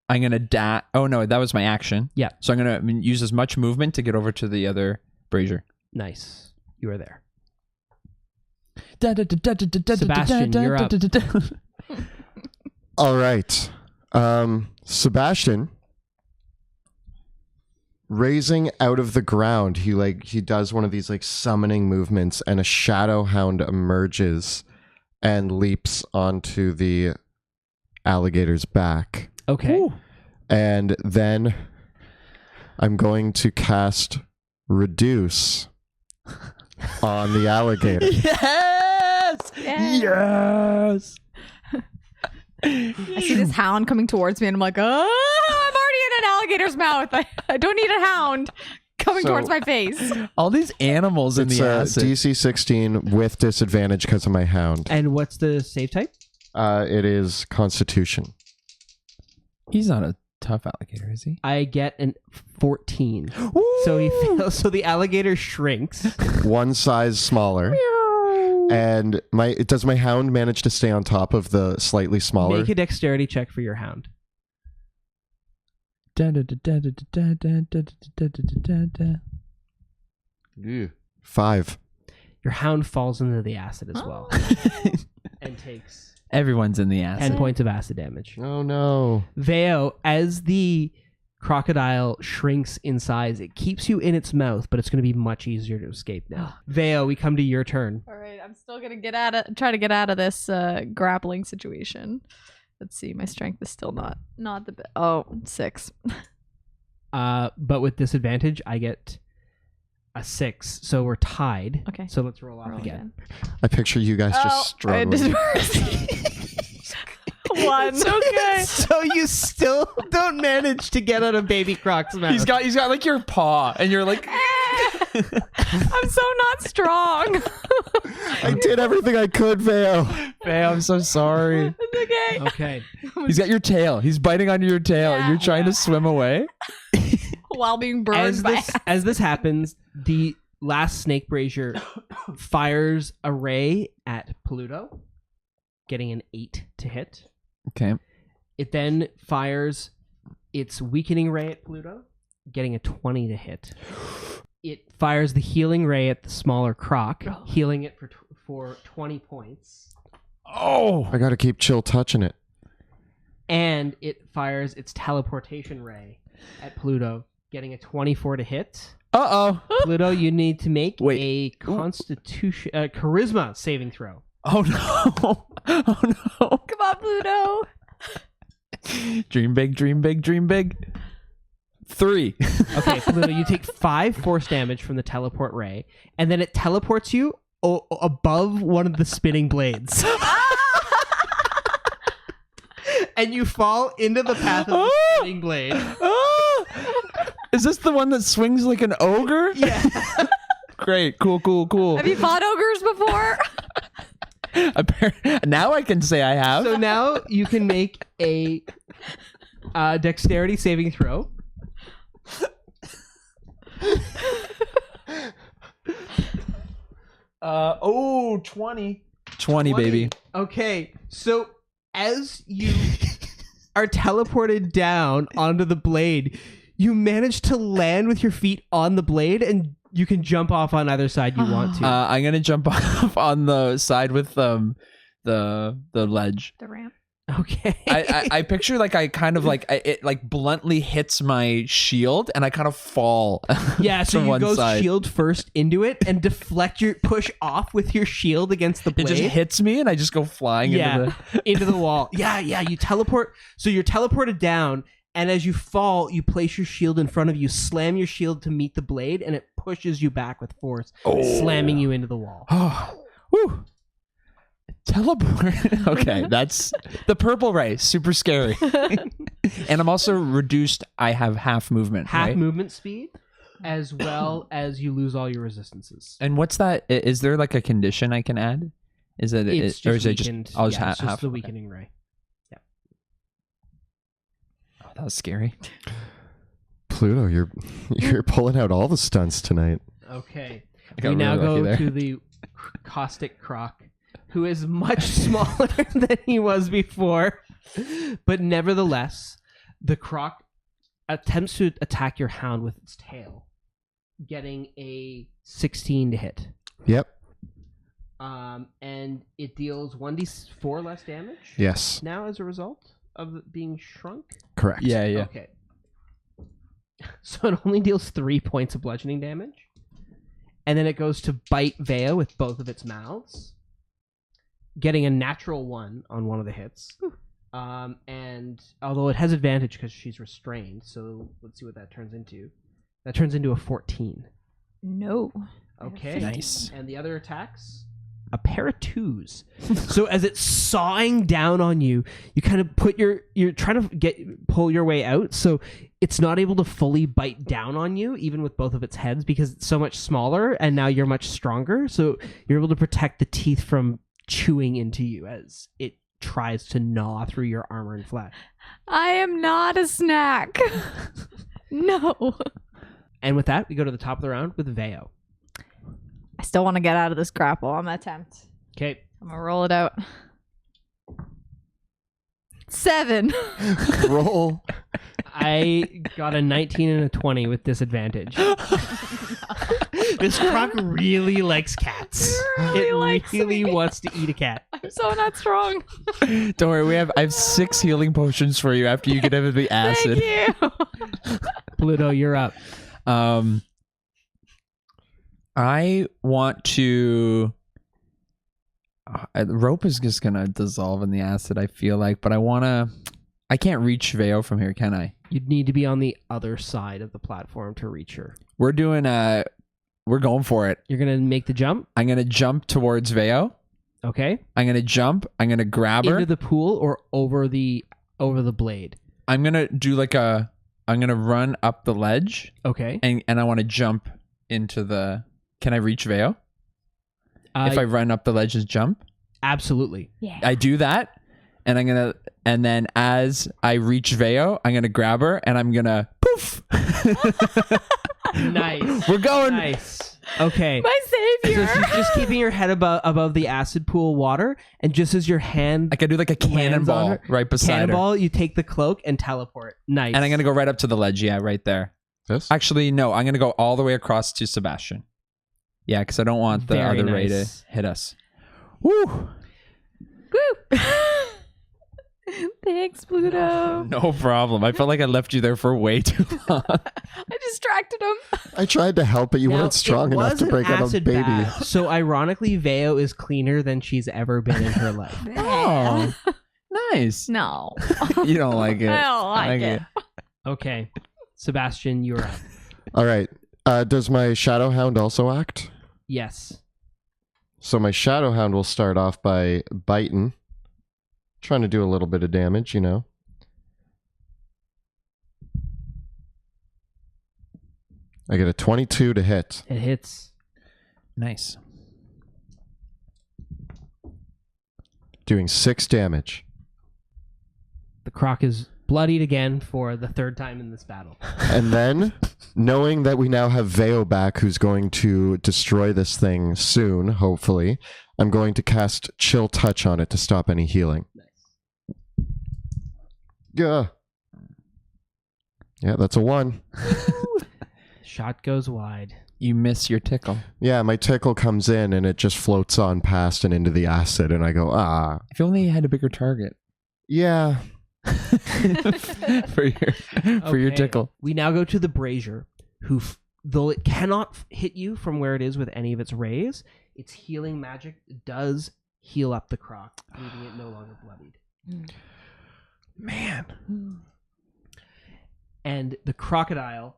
I'm going to dash. Oh, no, that was my action. Yeah. So I'm going to use as much movement to get over to the other brazier. Nice. You are there. Sebastian, you're up. All right. Sebastian, raising out of the ground, he does one of these like summoning movements, and a shadow hound emerges and leaps onto the alligator's back. Okay. And then I'm going to cast Reduce on the alligator. Yes! Yes! I see this hound coming towards me, and I'm like, oh, I'm already in an alligator's mouth. I don't need a hound coming So- towards my face. All these animals in It's the a acid. DC 16 with disadvantage because of my hound. And what's the save type? It is Constitution. He's not a tough alligator, is he? I get an 14. So he fails. So the alligator shrinks. One size smaller. And does my hound manage to stay on top of the slightly smaller? Make a dexterity check for your hound. 5. Your hound falls into the acid as well and takes Everyone's in the acid. 10 points of acid damage. Oh no. Veo, as the crocodile shrinks in size, it keeps you in its mouth, but it's going to be much easier to escape now. Veo, we come to your turn. All right, I'm still gonna try to get out of this grappling situation. Let's see, my strength is still not the best. Oh, 6. But with disadvantage, I get a 6, so we're tied. Okay. So let's roll off Roll again. I picture you guys just struggling. 1. Okay. So you still don't manage to get out of Baby Croc's mouth. He's got like your paw, and you're like, I'm so not strong. I did everything I could, Veo. "Man, I'm so sorry." It's okay. Okay. He's got your tail. He's biting onto your tail, and you're trying to swim away. While being burned As this happens, the last snake brazier fires a ray at Pluto, getting an 8 to hit. Okay. It then fires its weakening ray at Pluto, getting a 20 to hit. It fires the healing ray at the smaller croc, healing it for 20 points. Oh. I gotta keep chill touching it. And it fires its teleportation ray at Pluto, getting a 24 to hit. Uh-oh. Pluto, you need to make Wait. a constitution charisma saving throw. Oh no. Oh no. Come on, Pluto. Dream big, dream big, dream big. 3. Okay, Pluto, you take 5 force damage from the teleport ray, and then it teleports you above one of the spinning blades. And you fall into the path of the spinning blade. Is this the one that swings like an ogre? Yeah. Great. Cool. Have you fought ogres before? Now I can say I have. So now you can make a dexterity saving throw. 20. 20, baby. Okay, so as you are teleported down onto the blade, you manage to land with your feet on the blade, and you can jump off on either side you want to. I'm gonna jump off on the side with the ledge. The ramp. Okay. I picture like I kind of like it like bluntly hits my shield and I kind of fall. Yeah, so from you one go side. shield first into it and deflect your push off with your shield against the It blade. just hits me and I just go flying into the wall. Yeah, you teleport. So you're teleported down, and as you fall, you place your shield in front of you, slam your shield to meet the blade, and it pushes you back with force, slamming you into the wall. Oh, woo. Teleport. Okay, that's the purple ray. Super scary. And I'm also reduced. I have half movement. Half right? movement speed, as well as you lose all your resistances. And what's that? Is there like a condition I can add? Is it, It's or just is it just? weakened. I'll just Yeah, it's half. just the weakening ray. Oh, that was scary. Pluto, you're pulling out all the stunts tonight. Okay. I got We now really lucky go there. to the caustic croc, who is much smaller than he was before. But nevertheless, the croc attempts to attack your hound with its tail, getting a 16 to hit. Yep. And it deals 1d4 less damage Yes. now as a result of it being shrunk. Correct. Yeah. Okay. So it only deals 3 points of bludgeoning damage. And then it goes to bite Vea with both of its mouths, getting a natural 1 on one of the hits. And although it has advantage because she's restrained, so let's see what that turns into. That turns into a 14. No. Okay. Nice. And the other attacks? A pair of 2s. So as it's sawing down on you, you kind of you're trying to pull your way out. So it's not able to fully bite down on you, even with both of its heads, because it's so much smaller and now you're much stronger. So you're able to protect the teeth from chewing into you as it tries to gnaw through your armor and flesh. I am not a snack. No. And with that, we go to the top of the round with Veo. I still want to get out of this grapple. I'm gonna attempt. Okay. I'm gonna roll it out. 7. Roll. I got a 19 and a 20 with disadvantage. This croc really likes cats. Really It really wants to eat a cat. I'm so not strong. Don't worry, I have 6 healing potions for you after you get out of the acid. Thank you. Pluto, you're up. I want to. The rope is just gonna dissolve in the acid, I feel like, but I can't reach Veo from here, can I? You'd need to be on the other side of the platform to reach her. We're going for it. You're going to make the jump? I'm gonna jump towards Veo. Okay. I'm gonna jump. I'm gonna grab her. Into the pool or over the blade? I'm gonna do I'm gonna run up the ledge. Okay. And I want to jump into the. Can I reach Veo? If I run up the ledge and jump? Absolutely. Yeah. I do that, and then as I reach Veo, I'm gonna grab her and I'm gonna poof. Nice. We're going. Nice. Okay. My savior. So she's just keeping your head above the acid pool water, and just as your hand I could do like a lands on cannonball her- right beside her. cannonball, you take the cloak and teleport. Nice. And I'm gonna go right up to the ledge. Yeah, right there. This? Actually, no. I'm gonna go all the way across to Sebastian. Yeah, because I don't want the Very other ray to nice. hit us. Woo! Woo. Thanks, Pluto. No problem. I felt like I left you there for way too long. I distracted him. I tried to help, but you Now, weren't strong it enough was to an break out a acid baby. bath, so ironically, Veo is cleaner than she's ever been in her life. Oh, nice. No. You don't like it. I don't like it. Okay. Sebastian, you're up. All right. Does my Shadow Hound also act? Yes. So my Shadow Hound will start off by biting. Trying to do a little bit of damage, you know. I get a 22 to hit. It hits. Nice. Doing 6 damage. The croc is bloodied again for the 3rd time in this battle. And then, knowing that we now have Veo back, who's going to destroy this thing soon, hopefully, I'm going to cast Chill Touch on it to stop any healing. Nice. Yeah. Yeah, that's a 1. Shot goes wide. You miss your tickle. Yeah, my tickle comes in and it just floats on past and into the acid, and I go, ah. If you only had a bigger target Yeah. for your Okay. tickle. We now go to the brazier, who, though it cannot hit you from where it is with any of its rays, its healing magic does heal up the croc, leaving it no longer bloodied. Man. And the crocodile,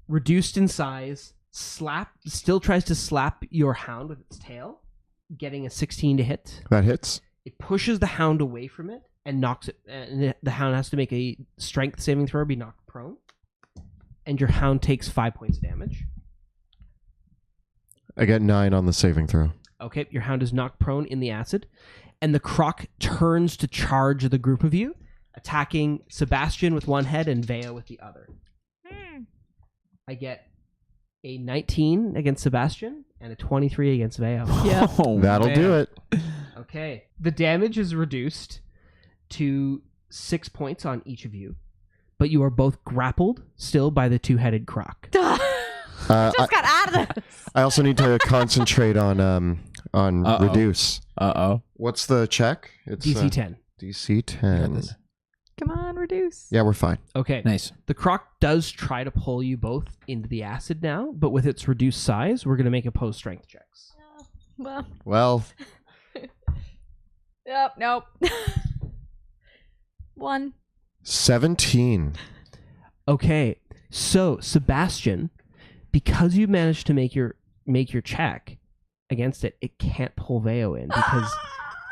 reduced in size, still tries to slap your hound with its tail, getting a 16 to hit. That hits. It pushes the hound away from it and knocks it. And the hound has to make a strength saving throw or be knocked prone. And your hound takes 5 points of damage. I get 9 on the saving throw. Okay, your hound is knocked prone in the acid. And the croc turns to charge the group of you, attacking Sebastian with one head and Veo with the other. I get a 19 against Sebastian and a 23 against Veo. Yeah. Oh, That'll man. do it. Okay. The damage is reduced to 6 points on each of you, but you are both grappled still by the 2-headed croc. I, Just got out of this. I also need to concentrate on Uh-oh. reduce. Uh-oh. What's the check? It's DC 10. DC Got 10. this. Come on, reduce. Yeah, we're fine. Okay. Nice. The croc does try to pull you both into the acid now, but with its reduced size, we're going to make opposed strength checks. Well, Well, yep, nope. 1. 17. Okay. So, Sebastian, because you managed to make your check against it, it can't pull Veo in because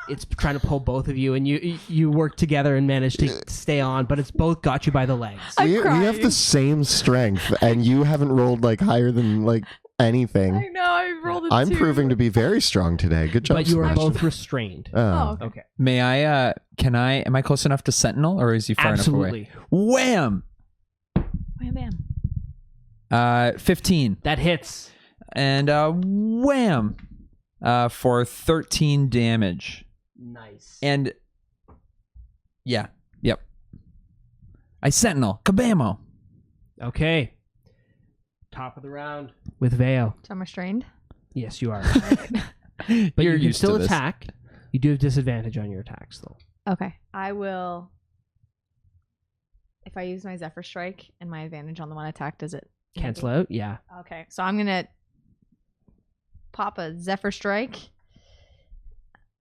it's trying to pull both of you, and you work together and manage to stay on, but it's both got you by the legs. We have the same strength, and you haven't rolled like higher than like anything. I know, I rolled a I'm 2. proving to be very strong today. Good job, But you are Sebastian. both restrained. Oh. okay. Okay. May I? Am I close enough to Sentinel, or is he far Absolutely. enough away? Wham! Wham bam. 15 That hits. and wham! For 13 damage. Nice. And yep. I Sentinel. Kabamo. Okay. Top of the round with Veo. So I'm restrained. Yes, you are. But You're you can used still to this. attack. You do have disadvantage on your attacks, though. Okay. I will. If I use my Zephyr Strike and my advantage on the one attack, does it Cancel out? Yeah. Okay. So I'm going to pop a Zephyr Strike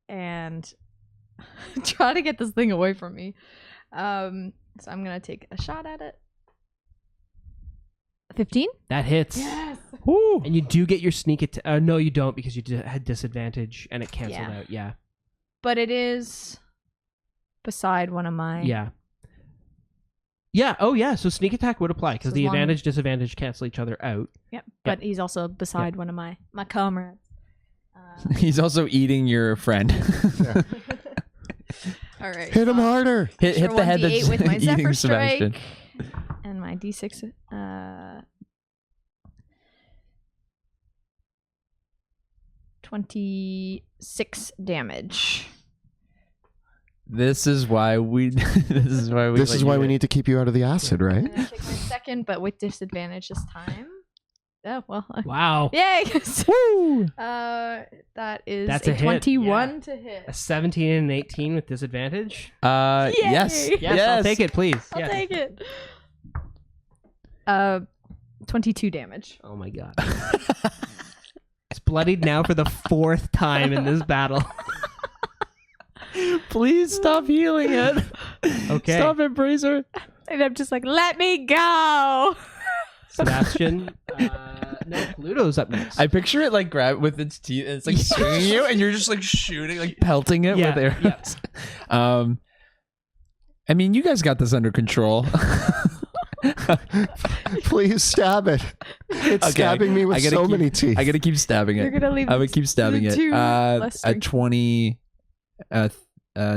and try to get this thing away from me. So I'm going to take a shot at it. 15? That hits. Yes. Woo. And you do get your sneak attack. No, you don't because you had disadvantage and it canceled Yeah. out. Yeah. But it is beside one of my. Yeah. Yeah. Oh, yeah. So sneak attack would apply because So the as long- advantage, disadvantage cancel each other out. Yep. But he's also beside one of my comrades. He's also eating your friend. All right. Hit him harder. hit the head 1d8 that's with my eating Zephyr Sebastian. Strike. And my d6. 26 damage. This is why we. This is why we. This is why we need to keep you out of the acid, right? I'm gonna take my second, but with disadvantage this time. Oh well. Wow. Yay! Woo! That is That's a a hit, 21 yeah. to hit. A 17 and an 18 with disadvantage. Yes. Yay! Yes, I'll take it, please. I'll Yeah. take it. 22 damage. Oh my god. It's bloodied now for the 4th time in this battle. Please stop healing it. Okay. Stop it, Bracer. And I'm just like, let me go. Sebastian. No, Pluto's up next. I picture it like grab with its teeth and it's like swinging you and you're just like shooting, like pelting it Yeah, with arrows. I mean, you guys got this under control. Please stab it. It's Okay, stabbing me I with gotta so keep- many teeth. I gotta keep stabbing You're it. gonna leave. I would keep stabbing the it. two less A strength.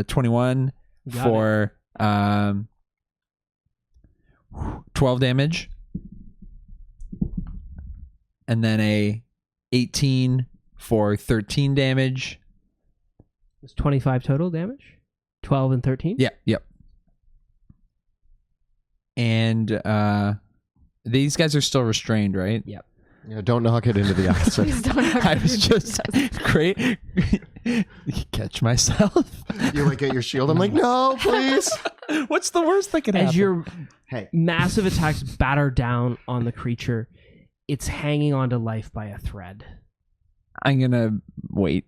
21 Got for 12 damage. And then a 18 for 13 damage. It's 25 total damage. 12 and 13. Yeah, yep. And these guys are still restrained, right? Yep. Yeah, don't knock it into the acid. Please don't have I to was do just this. great. Catch myself. You like get your shield. I'm like, no, please. What's the worst that can happen? As your Hey. massive attacks batter down on the creature, it's hanging on to life by a thread. I'm gonna wait.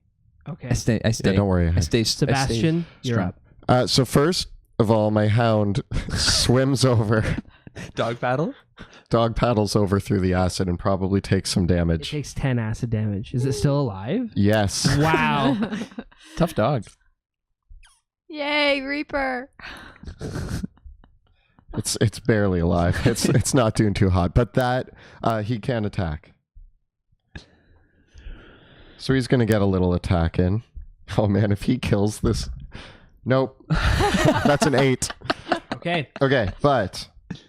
Okay. I stay. Yeah, don't worry. I stay. Sebastian, you're strong. up. So first of all, my hound swims over, Dog paddle. dog paddles over through the acid and probably takes some It damage. takes 10 acid damage. Is it still alive? Yes. Wow. Tough dog. Yay, Reaper. It's barely alive. It's not doing too hot, but that he can attack. So he's gonna get a little attack in. Oh man, if he kills this, nope. That's an 8. Okay. Okay, but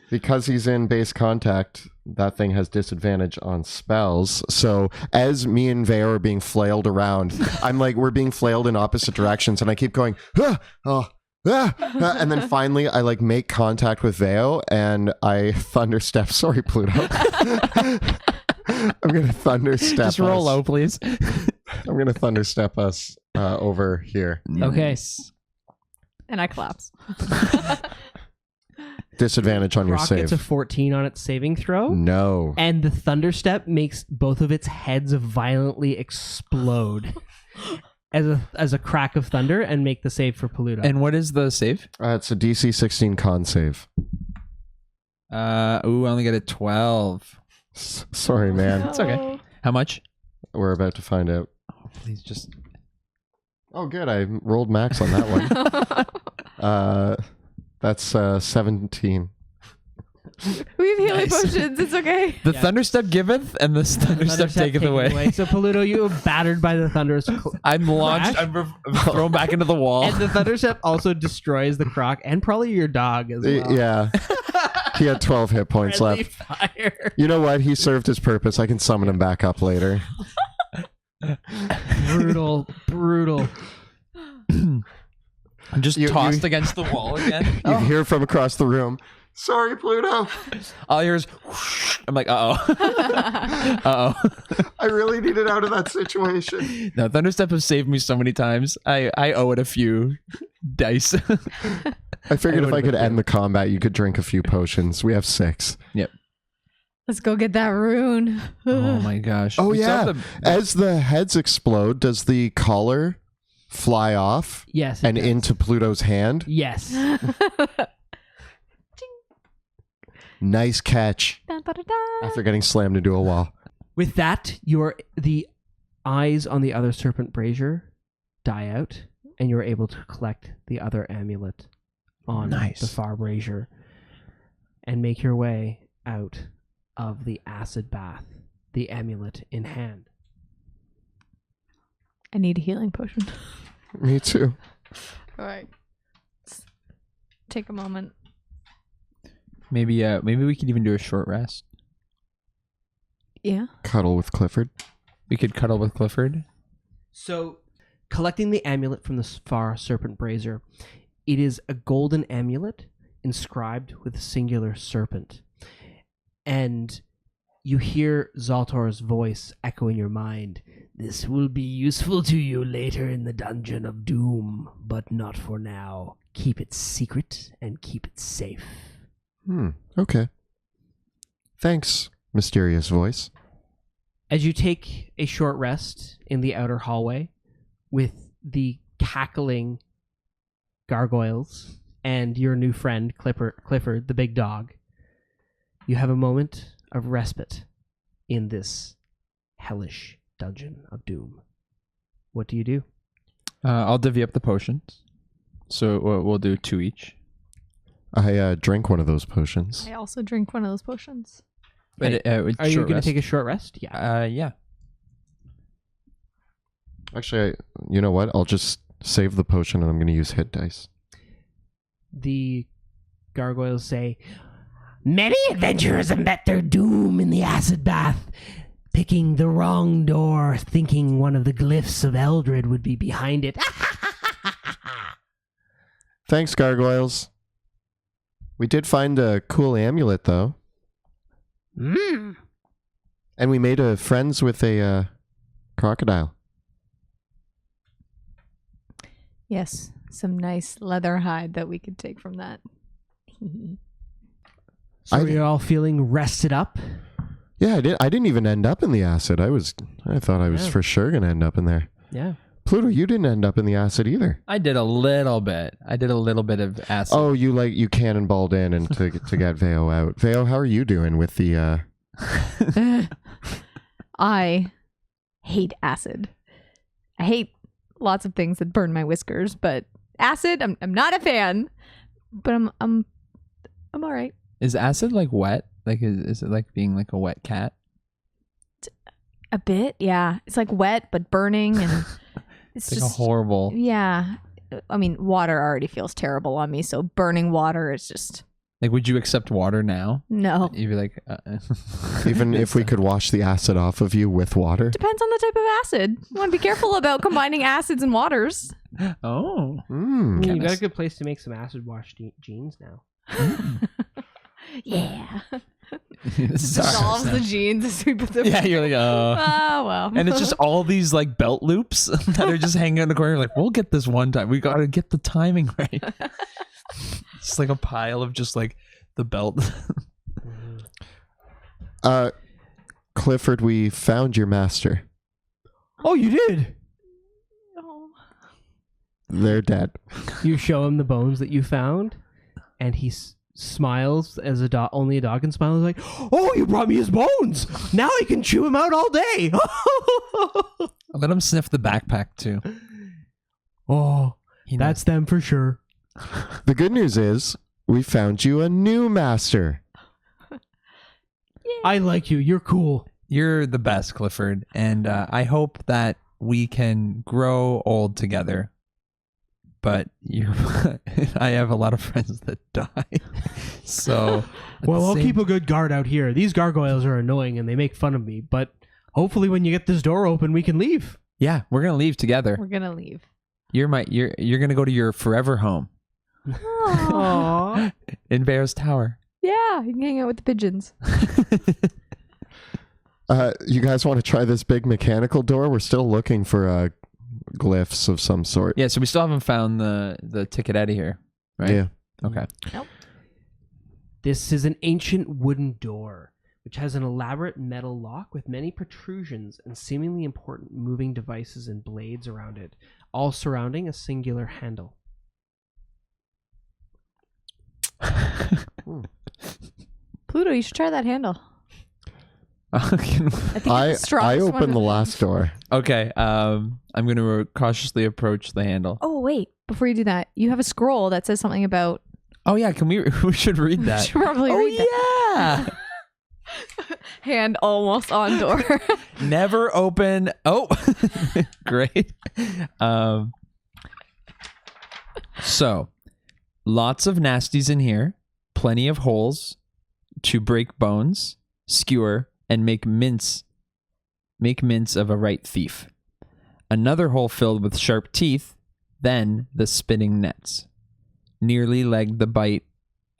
because he's in base contact, that thing has disadvantage on spells. So as me and Veo are being flailed around, I'm like, we're being flailed in opposite directions, and I keep going, ah, oh, ah, ah, and then finally I like make contact with Veo, and I thunderstep. Sorry, Pluto. I'm gonna thunderstep. Just roll us. low, please. I'm gonna thunderstep us over here. Okay. And I collapse. Disadvantage on your Rock save. gets a 14 on its saving throw. No. And the thunderstep makes both of its heads violently explode as a crack of thunder and make the save for Polluto. And what is the save? It's a DC 16 con save. I only got a 12. Sorry, man. It's okay. How much? We're about to find out. Oh, please just. Oh, good. I rolled max on that one. That's 17. We have healing Nice. potions. It's okay. The thunderstep giveth, and the thunderstep taketh away. So Paluto, you are battered by the thunderous. I'm launched. Crash? I'm thrown back into the wall. And the thunderstep also destroys the croc and probably your dog as well. Yeah. He had 12 hit points Friendly left. fire. You know what? He served his purpose. I can summon him back up later. Brutal. I'm just You- tossed you- against the wall again. You hear from across the room. Sorry, Pluto. All I hear is whoosh. I'm like, uh-oh. I really needed out of that situation. No, Thunderstep has saved me so many times. I owe it a few dice. I figured I if I would've could been end the combat, you could drink a few potions. We have 6. Yep. Let's go get that rune. Oh my gosh. Oh, We still yeah. have As the heads explode, does the collar fly off Yes. it and does. into Pluto's hand? Yes. Nice catch. Dun, dun, dun, dun. After getting slammed into a wall. With that, the eyes on the other serpent brazier die out, and you're able to collect the other amulet on Nice. the far brazier and make your way out of the acid bath, the amulet in hand. I need a healing potion. Me too. All right. Let's take a moment. maybe we could even do a short rest. Yeah. Cuddle with Clifford. We could cuddle with Clifford. So, collecting the amulet from the far serpent brazier, it is a golden amulet inscribed with a singular serpent. And you hear Zaltor's voice echo in your mind. This will be useful to you later in the Dungeon of Doom, but not for now. Keep it secret and keep it safe. Okay. Thanks, mysterious voice. As you take a short rest in the outer hallway with the cackling gargoyles and your new friend, Clifford, the big dog, you have a moment of respite in this hellish Dungeon of Doom. What do you do? I'll divvy up the potions. So we'll do 2 each. I drank one of those potions. I also drink one of those potions. But, Are you short going to rest. take a short rest? Yeah. Yeah. Actually, you know what? I'll just save the potion and I'm going to use hit dice. The gargoyles say, "Many adventurers have met their doom in the acid bath, picking the wrong door, thinking one of the glyphs of Eldred would be behind it." Thanks, gargoyles. We did find a cool amulet, though. Mm. And we made friends with a crocodile. Yes. Some nice leather hide that we could take from that. So I- you're all feeling rested up? Yeah, I didn't even end up in the acid. I thought I was Yeah. for sure going to end up in there. Yeah. Pluto, you didn't end up in the acid either. I did a little bit. I did a little bit of acid. Oh, you cannonballed in and to get Veo out. Veo, how are you doing with the I hate acid. I hate lots of things that burn my whiskers, but acid, I'm not a fan. But I'm all right. Is acid like wet? Like is it like being like a wet cat? A bit, yeah. It's like wet but burning, and it's It's like just a horrible. yeah. I mean, water already feels terrible on me, so burning water is just Like, would you accept water now? no. You'd be like, even if we could wash the acid off of you with water? Depends on the type of acid. You want to be careful about combining acids and waters. Oh, Mm. You got a good place to make some acid wash jeans now. Yeah. Sorry. Dissolves the jeans as we put them. Yeah, you're like, Oh well. and it's just all these like belt loops that are just hanging in the corner. Like, we'll get this one time. We got to get the timing right. It's like a pile of just like the belt. Clifford, we found your master. Oh, you did? Oh. They're dead. You show him the bones that you found, and he smiles as a dog. Only a dog can smile. He's like, "Oh, you brought me his bones. Now I can chew him out all day." I'll let him sniff the backpack too. Oh, He that's them for sure. The good news is we found you a new master. I like you. You're cool. You're the best, Clifford, and I hope that we can grow old together. But I have a lot of friends that die. So, Well, I'll keep a good guard out here. These gargoyles are annoying and they make fun of me, but hopefully when you get this door open, we can leave. Yeah, we're gonna leave together. We're gonna leave. You're gonna go to your forever home Aww. in Bear's Tower. Yeah, you can hang out with the pigeons. You guys want to try this big mechanical door? We're still looking for glyphs of some sort. Yeah, so we still haven't found the ticket out of here, right? Yeah. Okay. Nope. This is an ancient wooden door, which has an elaborate metal lock with many protrusions and seemingly important moving devices and blades around it, all surrounding a singular handle. Pluto, you should try that handle. I it's the strongest one. opened the last door. Okay. I'm going to cautiously approach the handle. Oh, wait. Before you do that, you have a scroll that says something about... Oh yeah, can we should read We that. should probably read that. Yeah. Hand almost on door. Never open. Oh, great. So, lots of nasties in here. Plenty of holes to break bones, skewer, and make mince of a right thief. Another hole filled with sharp teeth. Then the spitting nets. Nearly legged the bite,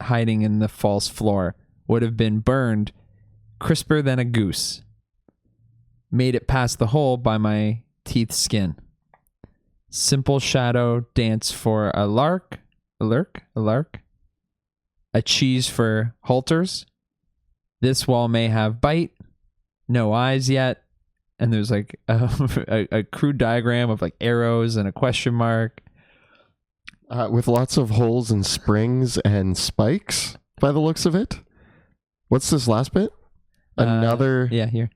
hiding in the false floor. Would have been burned, crisper than a goose. Made it past the hole by my teeth skin. Simple shadow dance for a lark. A cheese for halters. This wall may have bite. No eyes yet. And there's like a crude diagram of like arrows and a question mark. With lots of holes and springs and spikes, by the looks of it. What's this last bit? Another Yeah, here.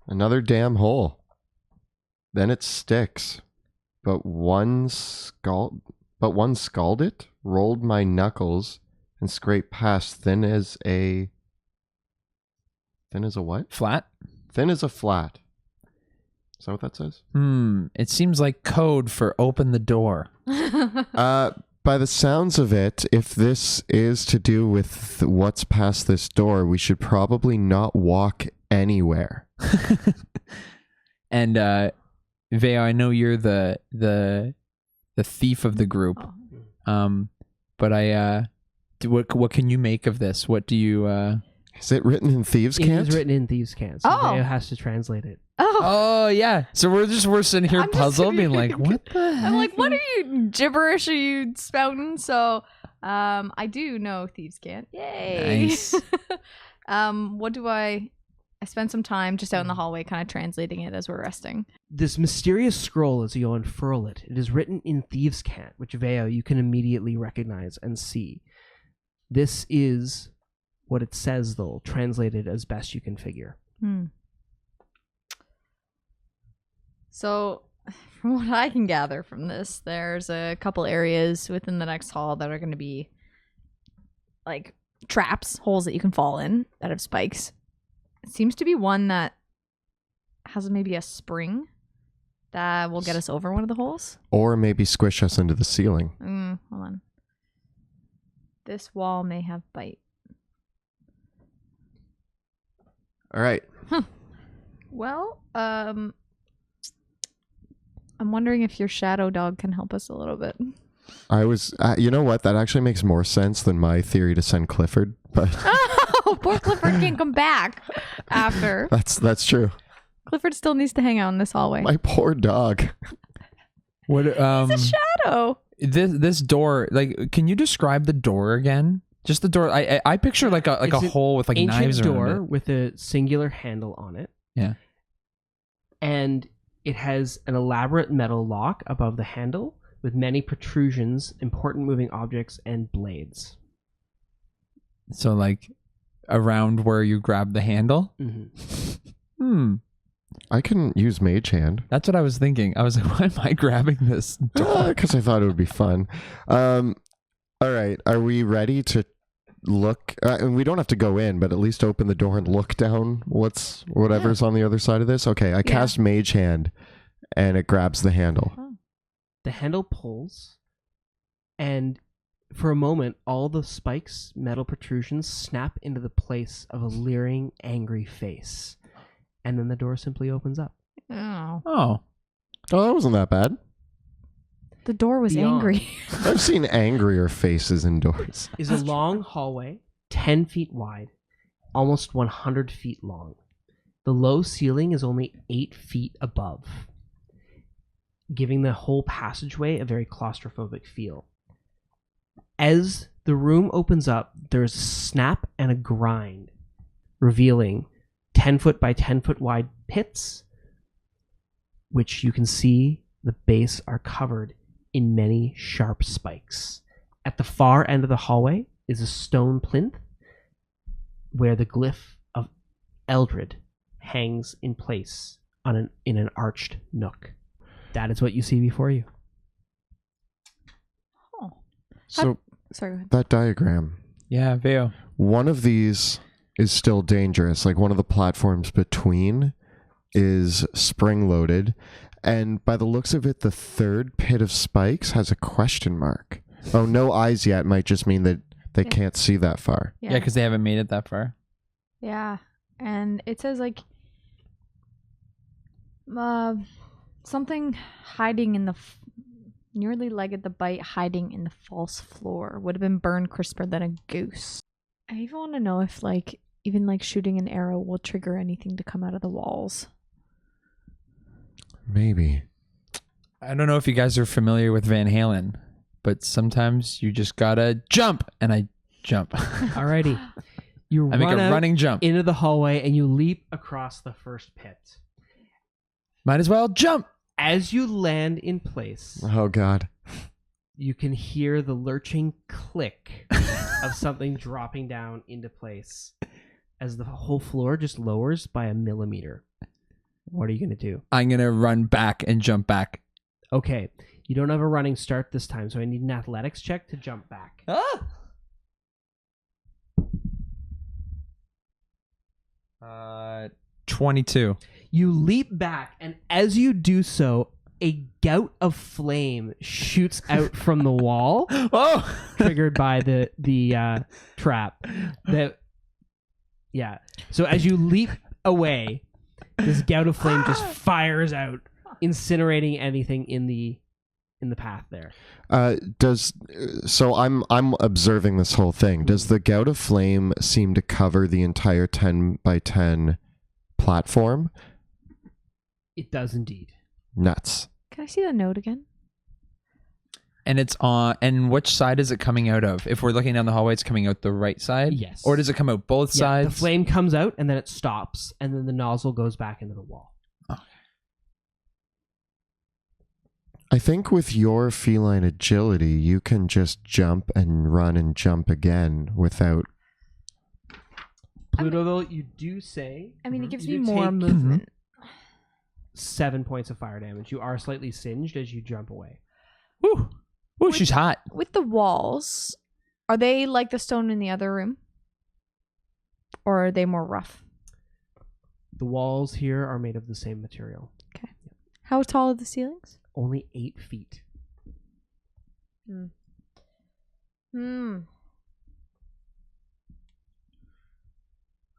another damn hole. Then it sticks. But one scalded, rolled my knuckles, and scraped past thin as a what? Flat? Thin as a flat. Is that what that says? It seems like code for open the door. By the sounds of it, if this is to do with what's past this door, we should probably not walk anywhere. And Veo, I know you're the thief of the group. But what can you make of this? What do you Is it written in Thieves' It Cant? is written in Thieves' Cant, so Oh. Veo has to translate it. Oh yeah. So we're sitting here I'm just puzzled, being sitting like, here- what the heck? I'm like, what are you gibberish are you spouting? So I do know Thieves' Cant. Yay. Nice. What do I spent some time just out in the hallway kind of translating it as we're resting. This mysterious scroll, as you unfurl it, it is written in Thieves' Cant, which Veo you can immediately recognize and see. This is what it says, though, translated as best you can figure. So, from what I can gather from this, there's a couple areas within the next hall that are going to be like traps, holes that you can fall in that have spikes. It seems to be one that has maybe a spring that will get us over one of the holes. Or maybe squish us into the ceiling. Hold on. This wall may have bite. All right. Well, I'm wondering if your shadow dog can help us a little bit. I was, you know what? That actually makes more sense than my theory to send Clifford. But Oh, poor Clifford can't come back after. that's true. Clifford still needs to hang out in this hallway. My poor dog. What? It's a shadow. This door, like, can you describe the door again? Just the door. I picture like a It's an hole with like ancient knives around door it. with a singular handle on it. Yeah. And it has an elaborate metal lock above the handle with many protrusions, important moving objects, and blades. So like around where you grab the handle? I can use Mage Hand. That's what I was thinking. I was like, why am I grabbing this door? Because I thought it would be fun. All right. Are we ready to look? We don't have to go in, but at least open the door and look down whatever's on the other side of this. Okay, I cast Mage Hand, and it grabs the handle. The handle pulls, and for a moment, all the spikes, metal protrusions, snap into the place of a leering, angry face. And then the door simply opens up. Oh, that wasn't that bad. The door was Beyond. angry. I've seen angrier faces indoors. Is a long hallway, 10 feet wide, almost 100 feet long. The low ceiling is only 8 feet above, giving the whole passageway a very claustrophobic feel. As the room opens up, there's a snap and a grind, revealing 10 foot by 10 foot wide pits, which you can see the base are covered in many sharp spikes. At the far end of the hallway is a stone plinth where the glyph of Eldred hangs in place in an arched nook. That is what you see before you. So Sorry, go ahead. that diagram, yeah, Veo. one of these is still dangerous. Like one of the platforms between is spring-loaded. And by the looks of it, the third pit of spikes has a question mark. Oh, no eyes yet might just mean that they can't see that far. Yeah, because they haven't made it that far. Yeah, and it says like something hiding in the nearly legged the bite hiding in the false floor would have been burned crisper than a goose. I even want to know if like even like shooting an arrow will trigger anything to come out of the walls. Maybe. I don't know if you guys are familiar with Van Halen, but sometimes you just gotta jump, and I jump. Alrighty. You I make a run out running jump. into the hallway and you leap across the first pit. Might as well jump. As you land in place, Oh, God. you can hear the lurching click of something dropping down into place as the whole floor just lowers by a millimeter. What are you going to do? I'm gonna run back and jump back. Okay, you don't have a running start this time, so I need an athletics check to jump back. 22. You leap back, and as you do so, a gout of flame shoots out from the wall, Oh, triggered by the trap. So as you leap away, this gout of flame just fires out, incinerating anything in the path there. So I'm observing this whole thing. Does the gout of flame seem to cover the entire 10 by 10 platform? It does indeed. Nuts. Can I see the note again? and it's on. And which side is it coming out of? If we're looking down the hallway, it's coming out the right side. Yes. Or does it come out both Yeah, sides? the flame comes out and then it stops, and then the nozzle goes back into the wall. I think with your feline agility, you can just jump and run and jump again without. Pluto, though, you do say. I mean, it gives you me do more take movement. 7 points of fire damage. You are slightly singed as you jump away. Ooh, she's hot. With the walls, are they like the stone in the other room? Or are they more rough? The walls here are made of the same material. Okay. How tall are the ceilings? Only 8 feet. I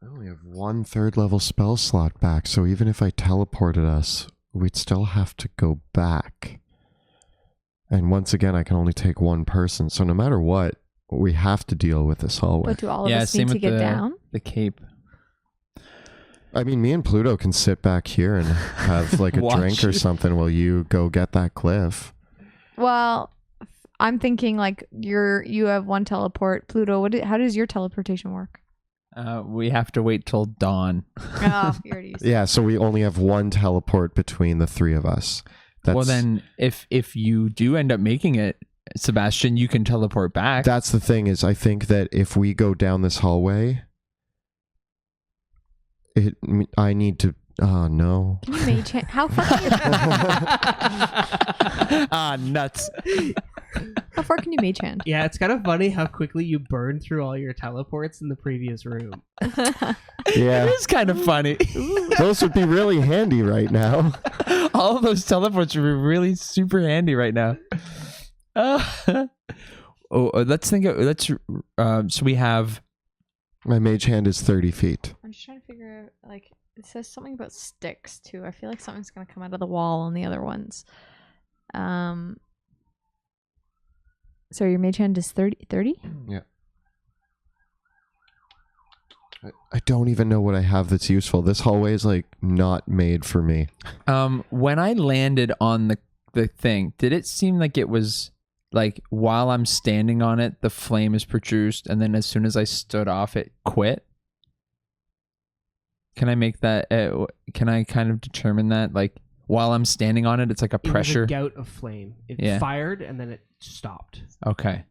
only have 1 third-level spell slot back, so even if I teleported us, we'd still have to go back. And once again, I can only take 1 person, so no matter what, we have to deal with this hallway. But do all of us need to get down? The cape. I mean, me and Pluto can sit back here and have like a Watch drink or you. something while you go get that cliff. Well, I'm thinking like you have 1 teleport. Pluto, how does your teleportation work? We have to wait till dawn. Oh, you already used it. Yeah, so we only have 1 teleport between the 3 of us. Well, then if you do end up making it, Sebastian, you can teleport back. That's the thing is, I think that if we go down this hallway, I need to. Oh no! Can you mage hand? How far? Nuts. How far can you mage hand? Yeah, it's kind of funny how quickly you burned through all your teleports in the previous room. Yeah, It is kind of funny. those would be really handy right now. All of those teleports are really super handy right now. Let's think. So we have. My mage hand is 30 feet. I'm just trying to figure out, like, it says something about sticks, too. I feel like something's going to come out of the wall on the other ones. So your mage hand is 30? Yeah. I don't even know what I have that's useful. This hallway is, like, not made for me. When I landed on the thing, did it seem like it was, like, while I'm standing on it, the flame is produced, and then as soon as I stood off, it quit? Can I make that? Can I kind of determine that? Like, while I'm standing on it, it's like a pressure. It was a gout of flame. It fired and then it stopped. Okay.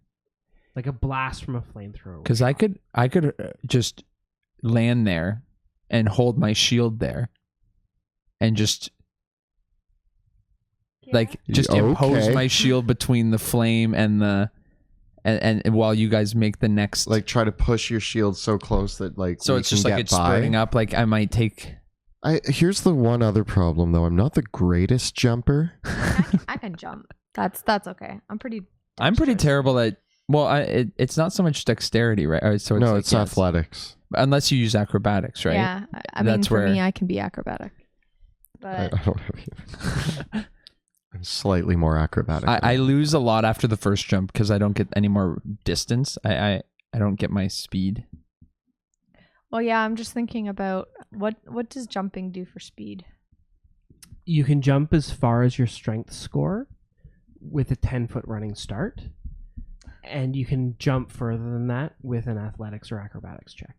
Like a blast from a flamethrower. Because I could just land there and hold my shield there and just impose my shield between the flame and the and while you guys make the next, Like, try to push your shield so close that, like, so we it's just can like get it's spreading up. Like I might take. Here's the one other problem, though. I'm not the greatest jumper. I can jump. That's okay. I'm pretty terrible at. Well, it's not so much dexterity, right? So it's No, like, it's athletics. Unless you use acrobatics, right? Yeah, I mean, for me, I can be acrobatic. I But don't have either. I'm slightly more acrobatic. I lose a lot after the first jump because I don't get any more distance. I don't get my speed. well, yeah, I'm just thinking about what does jumping do for speed? You can jump as far as your strength score with a 10-foot running start. And you can jump further than that with an athletics or acrobatics check.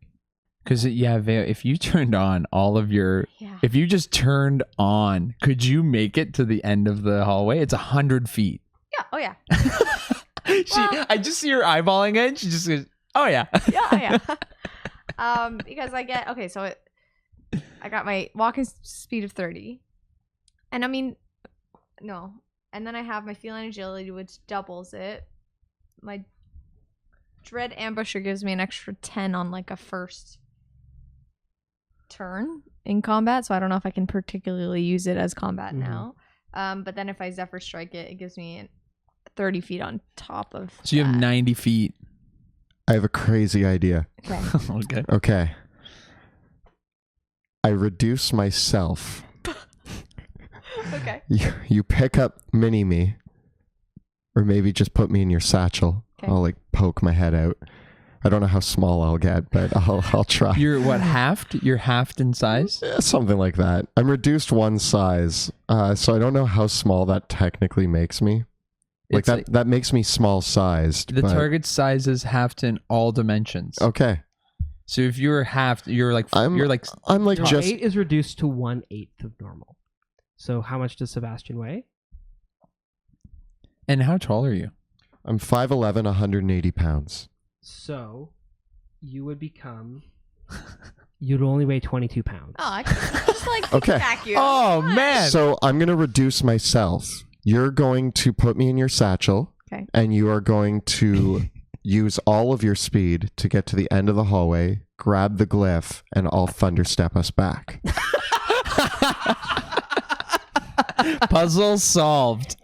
Because if you turned on all of your, Yeah. if you just turned on, could you make it to the end of the hallway? It's 100 feet. Yeah. Oh yeah. I just see her eyeballing it. And she just goes, "Oh yeah." Yeah. Because I get so I got my walking speed of 30, and I mean, no, and then I have my feline agility, which doubles it. My dread ambusher gives me an extra 10 on like a first turn in combat, so I don't know if I can particularly use it as combat now. But then if I Zephyr Strike it, it gives me 30 feet on top of So you have that. 90 feet. I have a crazy idea. Okay. Okay. I reduce myself. Okay. You pick up mini-me. Or maybe just put me in your satchel. Okay. I'll, like, poke my head out. I don't know how small I'll get, but I'll try. You're what, halved? You're halved in size? Yeah, something like that. I'm reduced one size, so I don't know how small that technically makes me. Like, that makes me small sized. The target size is halved in all dimensions. Okay. So if you're halved, I'm like Your just weight is reduced to 1/8 of normal. So how much does Sebastian weigh? And how tall are you? I'm 5'11", 180 pounds. So you would become... You'd only weigh 22 pounds. Oh, I can just like Okay. back you. Oh, man. So I'm going to reduce myself. You're going to put me in your satchel. Okay. And you are going to use all of your speed to get to the end of the hallway, grab the glyph, and I'll thunderstep us back. Puzzle solved.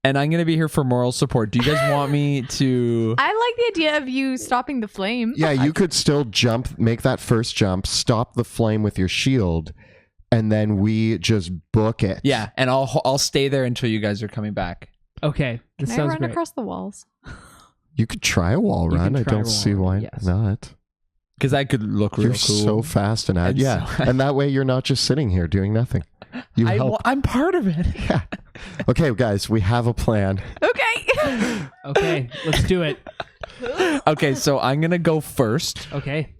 And I'm going to be here for moral support. Do you guys want me to... I like the idea of you stopping the flame. Yeah, you could still jump, make that first jump, stop the flame with your shield, and then we just book it. Yeah, and I'll stay there until you guys are coming back. Okay, this Can I sounds run great. across the walls? You could try a wall You run. can I try a don't wall see run, why yes. not. Because that could look real You're cool. so fast and agile. Yeah, so- and that way you're not just sitting here doing nothing. You help. I'm part of it. Yeah. Okay, guys, we have a plan. Okay. Okay, let's do it. Okay, so I'm going to go first. Okay.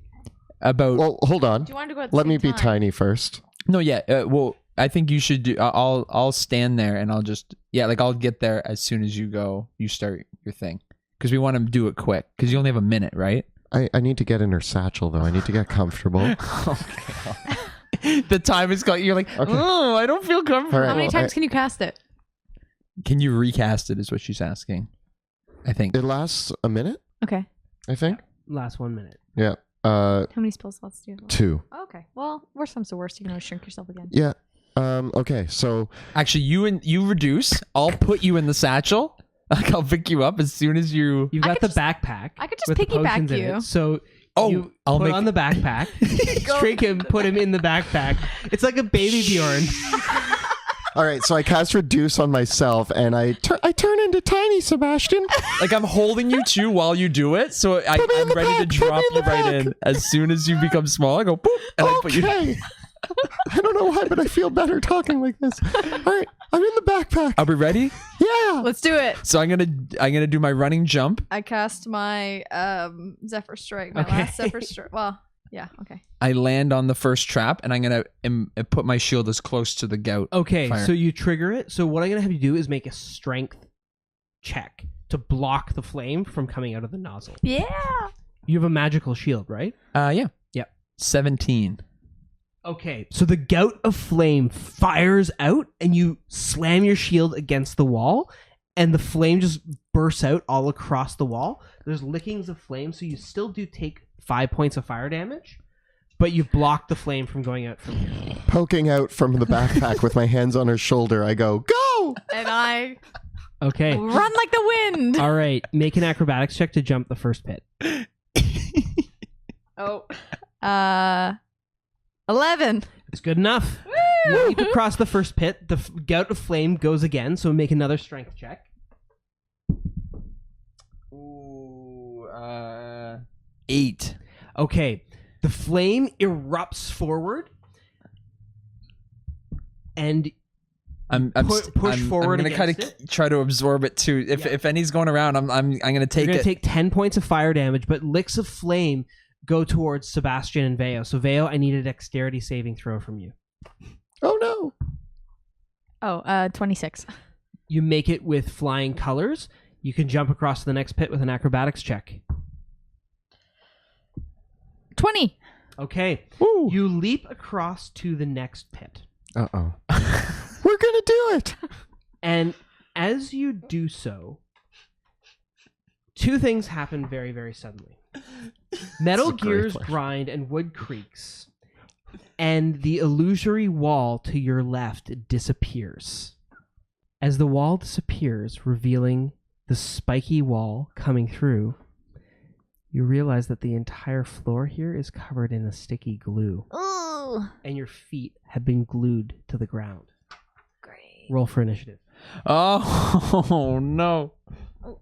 About... Well, hold on. Do you want to go at the Let same me be time? tiny first. No, yeah. Well, I think you should do. I'll stand there and I'll just I'll get there as soon as you go. You start your thing because we want to do it quick because you only have a minute, right? I need to get in her satchel though. I need to get comfortable. The time is gone. You're like, oh, I don't feel comfortable. All right, How many times can you cast it? Can you recast it? Is what she's asking. I think It lasts a minute, Okay. I think. Last 1 minute. Yeah. How many spell slots do you have? 2. Oh, okay. Well, worst comes to worst, you can always shrink yourself again. Yeah. Okay. So actually, you reduce. I'll put you in the satchel. Like I'll pick you up as soon as you. You've I got could the just- backpack. I could just with the piggyback potions in you. it. So you I'll put make on the backpack, shrink him, put him in the backpack. It's like a baby Bjorn. all right. So I cast reduce on myself, and I turn into tiny Sebastian. Like I'm holding you too while you do it, so me in I'm the ready back, to put me drop in you the right back. in. As soon as you become small, I go boop, and I put you. Okay. I don't know why, but I feel better talking like this. All right. I'm in the backpack. Are we ready? Yeah. Let's do it. So I'm gonna do my running jump. I cast my Zephyr Strike. My Okay. last Zephyr Strike. Well, yeah, okay. I land on the first trap, and I'm gonna put my shield as close to the gout. Okay, Fire. so you trigger it. So what I'm gonna have you do is make a strength check to block the flame from coming out of the nozzle. Yeah. You have a magical shield, right? Yeah. Yep. 17. Okay, so the gout of flame fires out, and you slam your shield against the wall, and the flame just bursts out all across the wall. There's lickings of flame, so you still do take 5 points of fire damage, but you've blocked the flame from going out from here. Poking out from the backpack with my hands on her shoulder, I go, go! And I Okay. run like the wind. All right, make an acrobatics check to jump the first pit. Oh. 11. It's good enough. You leap across the first pit. The gout of flame goes again, so make another strength check. Ooh, 8. Okay, the flame erupts forward, and push forward I'm gonna kind of against try to absorb it too. If any's going around, I'm gonna take you're it. gonna take 10 points of fire damage, but licks of flame go towards Sebastian and Veo. So Veo, I need a dexterity saving throw from you. Oh no. Oh, 26. You make it with flying colors. You can jump across to the next pit with an acrobatics check. 20. Okay, Woo. you leap across to the next pit. Uh-oh. We're gonna do it. And as you do so, two things happen very, very suddenly. Metal It's a great gears flash. grind and wood creaks, and the illusory wall to your left disappears. As the wall disappears, revealing the spiky wall coming through, you realize that the entire floor here is covered in a sticky glue, Ooh. and your feet have been glued to the ground. Great. Roll for initiative. Oh no! Oh.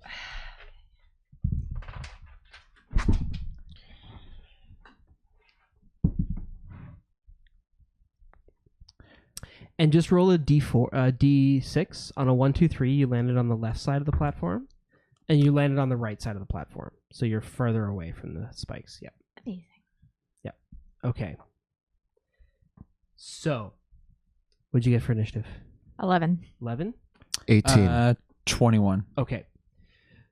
And just roll a d6 on a 1, 2, 3. You landed on the left side of the platform, and you landed on the right side of the platform, so you're further away from the spikes. Yep. Amazing. Okay. So, what'd you get for initiative? 11. 11. 18. 21. Okay.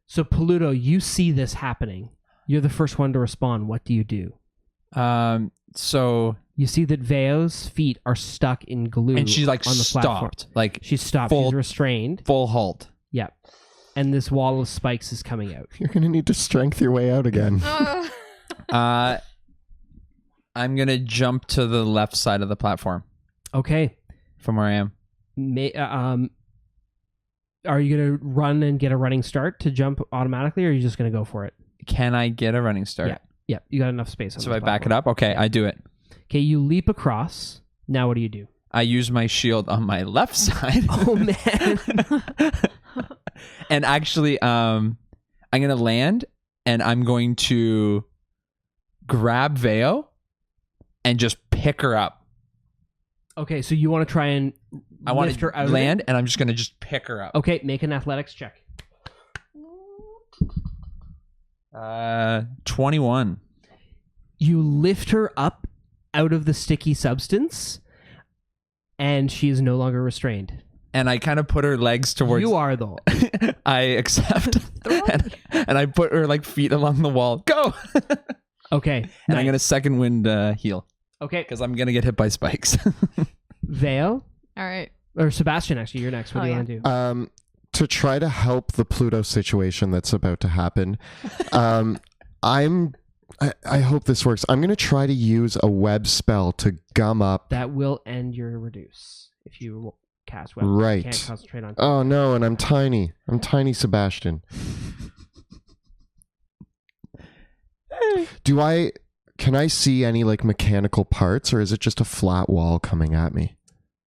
So Paluto, you see this happening. You're the first one to respond. What do you do? So You see that Veo's feet are stuck in glue, and she's like on the platform. stopped, like She's stopped. full- She's restrained. full halt. Yep. And this wall of spikes is coming out. You're gonna need to strength your way out again. I'm gonna jump to the left side of the platform Okay. from where I am. Are you gonna run and get a running start to jump automatically, or are you just gonna go for it? Can I get a running start? Yeah. Yep. You got enough space. On So this I back it platform. up. Okay, I do it. Okay. You leap across. Now what do you do? I use my shield on my left side. Oh man. And actually, I'm gonna land, and I'm going to grab Veo and just pick her up. Okay. So you want to try and I want lift her to out of land, and I'm just gonna just pick her up. it? Okay. Make an athletics check. 21. You lift her up out of the sticky substance, And she is no longer restrained. And I kind of put her legs towards. You are though. I accept. and I put her like feet along the wall. Go. Okay. And I'm gonna second wind heal Okay. because I'm gonna get hit by spikes. Veo All right. or Sebastian, actually, you're next. What Oh, do you yeah. want to do? To try to help the Pluto situation that's about to happen, I hope this works. I'm going to try to use a web spell to gum up. That will end your reduce if you cast weapon. Right. You can't concentrate on. Oh no, and I'm tiny. I'm tiny Sebastian. Can I see any like mechanical parts, or is it just a flat wall coming at me?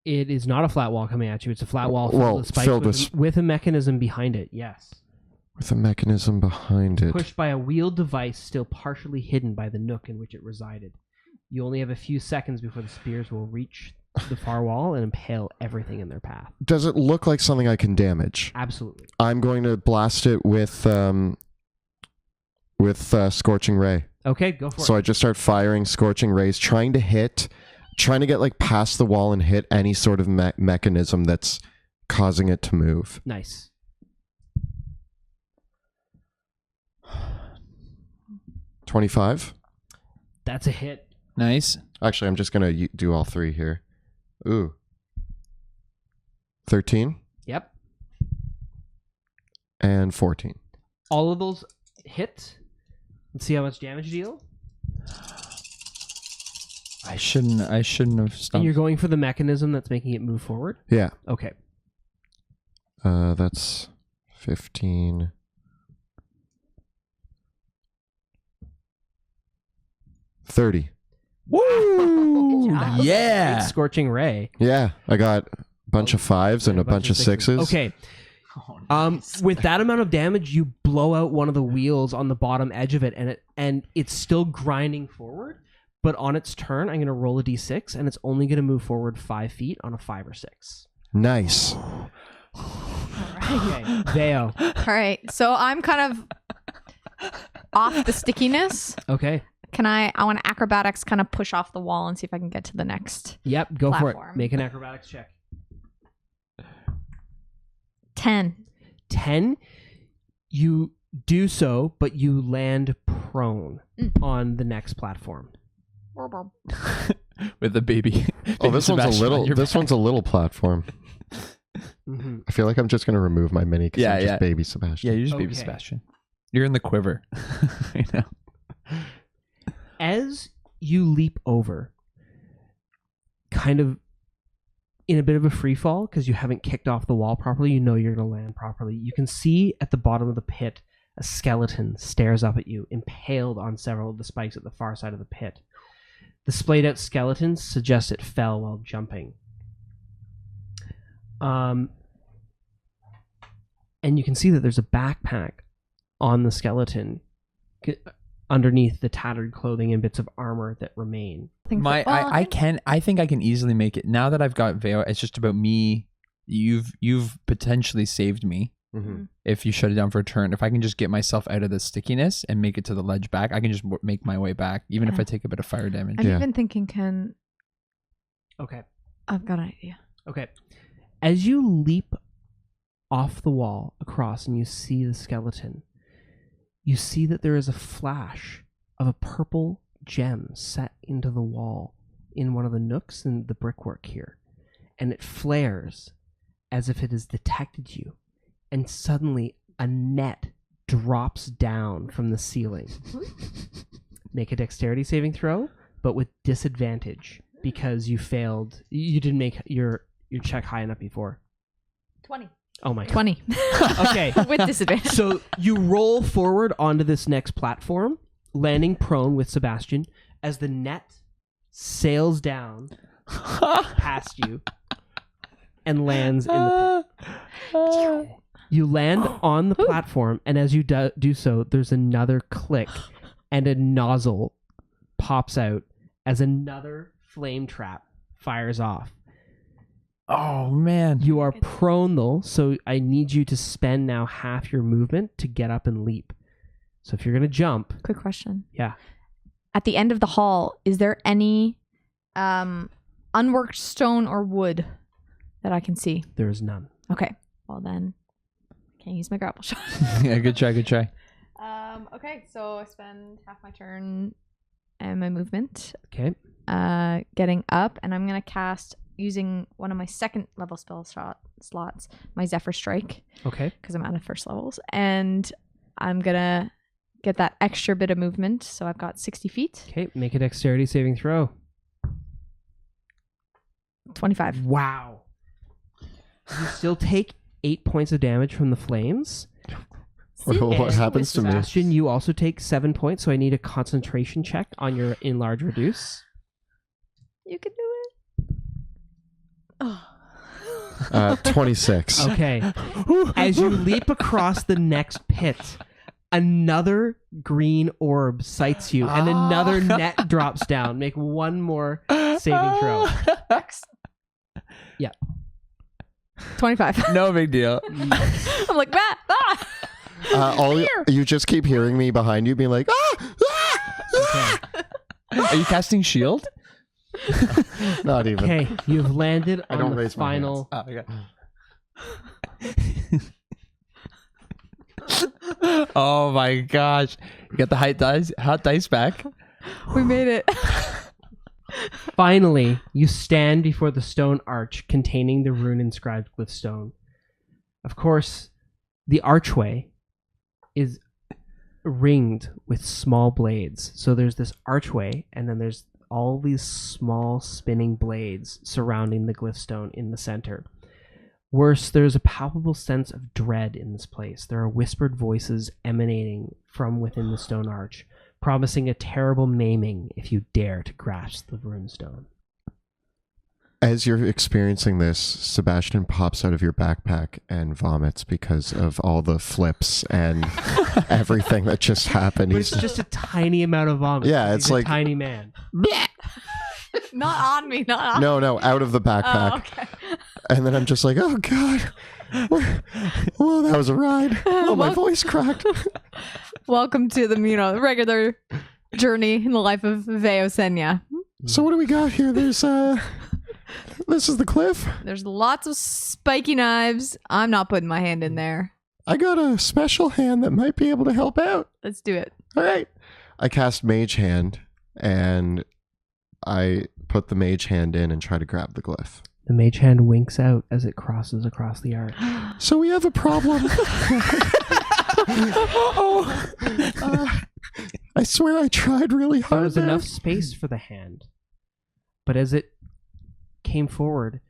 It is not a flat wall coming at you. It's a flat wall Well, with spikes filled with a mechanism behind it. Yes. With a mechanism behind it. Pushed by a wheeled device still partially hidden by the nook in which it resided. You only have a few seconds before the spears will reach the far wall and impale everything in their path. Does it look like something I can damage? Absolutely. I'm going to blast it with Scorching Ray. Okay, go for So it. I just start firing Scorching Rays, trying to get like past the wall and hit any sort of mechanism that's causing it to move. Nice. 25. That's a hit. Nice. Actually, I'm just going to do all three here. Ooh. 13 Yep. and 14. All of those hit. Let's see how much damage you deal. I shouldn't have stopped. And you're going for the mechanism that's making it move forward? Yeah. Okay. That's 15. 30. Woo! Good job. Yeah. Great Scorching Ray. Yeah, I got a bunch of 5s and a bunch of 6s. Okay. With that amount of damage, you blow out one of the wheels on the bottom edge of it, and it's still grinding forward. But on its turn, I'm going to roll a d6, and it's only going to move forward 5 feet on a 5 or 6. Nice. Okay, Veo. All right. So I'm kind of off the stickiness. Okay. I want to acrobatics kind of push off the wall and see if I can get to the next. Yep, go for it. Platform. Make an acrobatics check. 10. 10. You do so, but you land prone on the next platform. With the baby. Oh, this one's Sebastian on your this back. one's a little platform. Mm-hmm. I feel like I'm just going to remove my mini because I'm just baby Sebastian. Yeah, you're just baby Okay. Sebastian. You're in the quiver. I know. As you leap over, kind of in a bit of a free fall because you haven't kicked off the wall properly, you know you're going to land properly. You can see at the bottom of the pit a skeleton stares up at you, impaled on several of the spikes at the far side of the pit. The splayed out skeleton suggests it fell while jumping. And you can see that there's a backpack on the skeleton underneath the tattered clothing and bits of armor that remain. I think I can easily make it. Now that I've got Veo, it's just about me. You've potentially saved me. Mm-hmm. If you shut it down for a turn, if I can just get myself out of the stickiness and make it to the ledge back, I can just make my way back, even if I take a bit of fire damage. I'm Yeah. even thinking, Okay. I've got an idea. Okay. As you leap off the wall across and you see the skeleton, you see that there is a flash of a purple gem set into the wall in one of the nooks in the brickwork here. And it flares as if it has detected you. And suddenly a net drops down from the ceiling. Make a dexterity saving throw, but with disadvantage because you failed. You didn't make your check high enough before. 20. Oh my god. 20. Okay. With disadvantage. So you roll forward onto this next platform, landing prone with Sebastian as the net sails down past you and lands in the pit. You land on the platform, and as you do so, there's another click, and a nozzle pops out as another flame trap fires off. Oh man. You are prone, though, so I need you to spend now half your movement to get up and leap. So if you're going to jump... Quick question. Yeah. At the end of the hall, is there any unworked stone or wood that I can see? There is none. Okay. Well then, can't use my grapple shot. Yeah, good try. Okay, so I spend half my turn and my movement Okay. getting up, and I'm gonna cast using one of my second level spell slots, my Zephyr Strike, Okay. because I'm out of first levels, and I'm gonna get that extra bit of movement. So I've got 60 feet. Okay. Make a dexterity saving throw. 25. Wow. You still take 8 points of damage from the flames. What And happens to me? Sebastian, you also take 7 points, so I need a concentration check on your enlarge reduce. You can do it. Oh. 26. Okay. As you leap across the next pit, another green orb sights you, and another net drops down. Make one more saving throw. Yeah. 25. No big deal. I'm like, ah! You just keep hearing me behind you being like, Okay. Are you casting shield? Not even. Okay, you've landed I on don't the raise my final. Oh, okay. Oh my gosh. You got the hot dice back. We made it. Finally, you stand before the stone arch containing the rune inscribed with stone. Of course, the archway is ringed with small blades. So there's this archway, and then there's all these small spinning blades surrounding the glyph stone in the center. Worse, there's a palpable sense of dread in this place. There are whispered voices emanating from within the stone arch, promising a terrible maiming if you dare to grasp the runestone. As you're experiencing this, Sebastian pops out of your backpack and vomits because of all the flips and everything that just happened. But it's just a tiny amount of vomit. Yeah, He's it's a like- tiny man. Not on me, not on No, out of the backpack. Oh, okay. And then I'm just like, oh God. Well, that was a ride. Oh, my voice cracked. Welcome to the regular journey in the life of Veosenia. So what do we got here? There's this is the cliff. There's lots of spiky knives. I'm not putting my hand in there. I got a special hand that might be able to help out. Let's do it. All right. I cast Mage Hand and I put the Mage Hand in and try to grab the glyph. The mage hand winks out as it crosses across the arch. So we have a problem. I swear I tried really There hard. was enough space for the hand. But as it came forward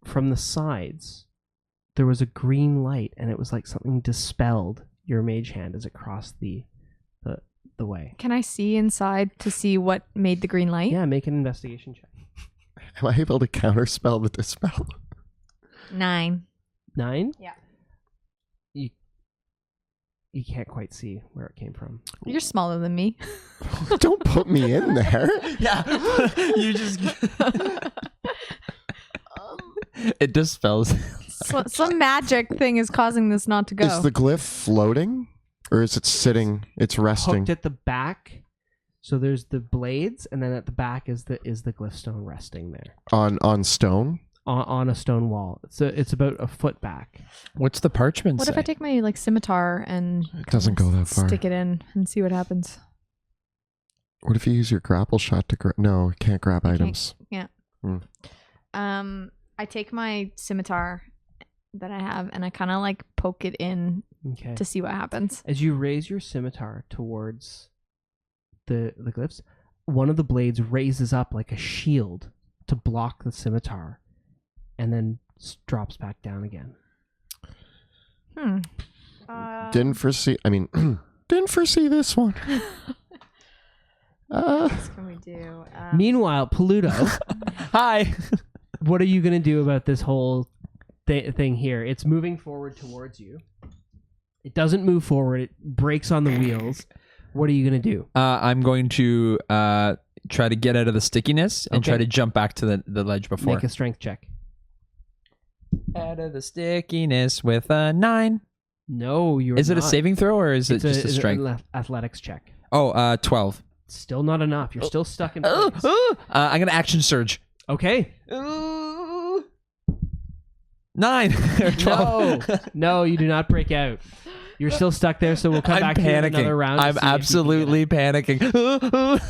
from the sides, there was a green light, and it was like something dispelled your mage hand as it crossed the way. Can I see inside to see what made the green light? Yeah, make an investigation check. Am I able to counterspell the dispel? 9. 9? Yeah. You can't quite see where it came from. You're smaller than me. Don't put me in there. Yeah. You just it dispels. Some magic thing is causing this not to go. Is the glyph floating? Or is it sitting? It's resting. Hooked at the back. So there's the blades, and then at the back is the glyph stone resting there On stone? on a stone wall. It's about a foot back. What's the parchment What say? if I take my scimitar and It doesn't go that far. stick it in and see what happens? What if you use your grapple shot to grab? No, it can't grab items. Yeah. Hmm. I take my scimitar that I have and I kind of like poke it in Okay. to see what happens. As you raise your scimitar towards the glyphs, one of the blades raises up like a shield to block the scimitar, and then drops back down again. Didn't foresee this one. What else can we do? Meanwhile, Paluto, Hi. what are you going to do about this whole thing here? It's moving forward towards you. It doesn't move forward. It breaks on the wheels. What are you going to do? I'm going to try to get out of the stickiness and Okay. try to jump back to the ledge before. Make a strength check. Out of the stickiness with a 9. No, you're Is it a not. saving throw or is it just a it's strength? an athletics check. Oh, 12. Still not enough. You're still stuck in Oh, place. I'm going to action surge. Okay. 9 or 12. No, you do not break out. You're still stuck there, so we'll come I'm back to you in panicking. another round. I'm absolutely panicking.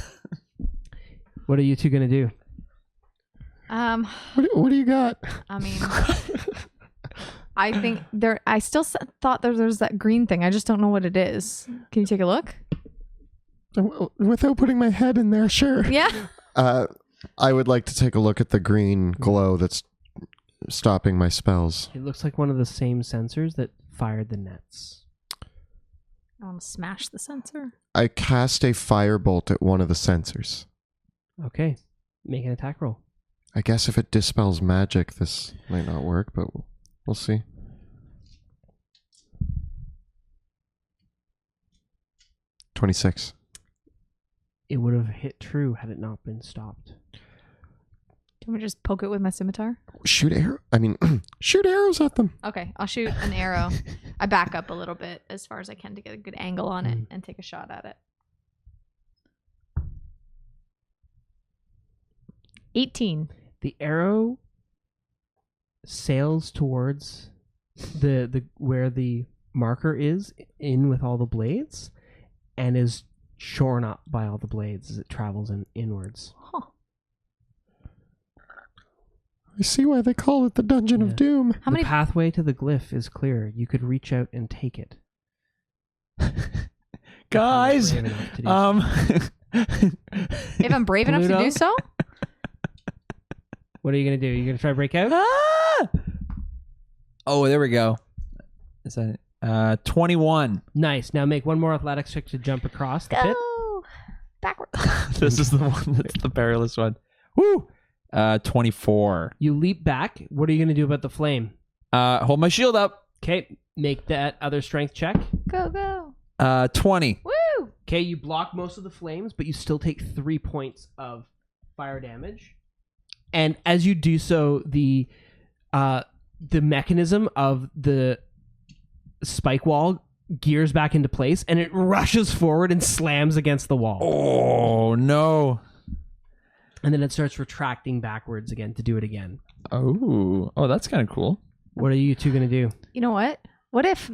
What are you two gonna do? What do you got? I mean, I think there. I still thought there's that green thing. I just don't know what it is. Can you take a look? Without putting my head in there, sure. Yeah. I would like to take a look at the green glow that's stopping my spells. It looks like one of the same sensors that fired the nets. I want to smash the sensor. I cast a firebolt at one of the sensors. Okay. Make an attack roll. I guess if it dispels magic, this might not work, but we'll see. $26. Do It would have hit true had it not been stopped. Can we just poke it with my scimitar? Shoot arrows at them. Okay, I'll shoot an arrow. I back up a little bit as far as I can to get a good angle on it and take a shot at it. 18. The arrow sails towards the where the marker is in with all the blades and is shorn up by all the blades as it travels inwards. Huh. I see why they call it the Dungeon of Doom. How many? The pathway to the glyph is clear. You could reach out and take it. Guys, Brave enough to do so. If I'm brave enough to Pluto? do so? What are you going to do? You going to try to break out? Ah! Oh, there we go. Is that it? 21. Nice. Now make one more athletics check to jump across the pit. Go backwards. This is the one that's the perilous one. Woo! 24. You leap back. What are you going to do about the flame? Hold my shield up. Okay. Make that other strength check. Go, go. 20. Woo! Okay. You block most of the flames, but you still take 3 points of fire damage. And as you do so, the mechanism of the spike wall gears back into place, and it rushes forward and slams against the wall. Oh, no. And then it starts retracting backwards again to do it again. Oh, that's kind of cool. What are you two going to do? You know what? What if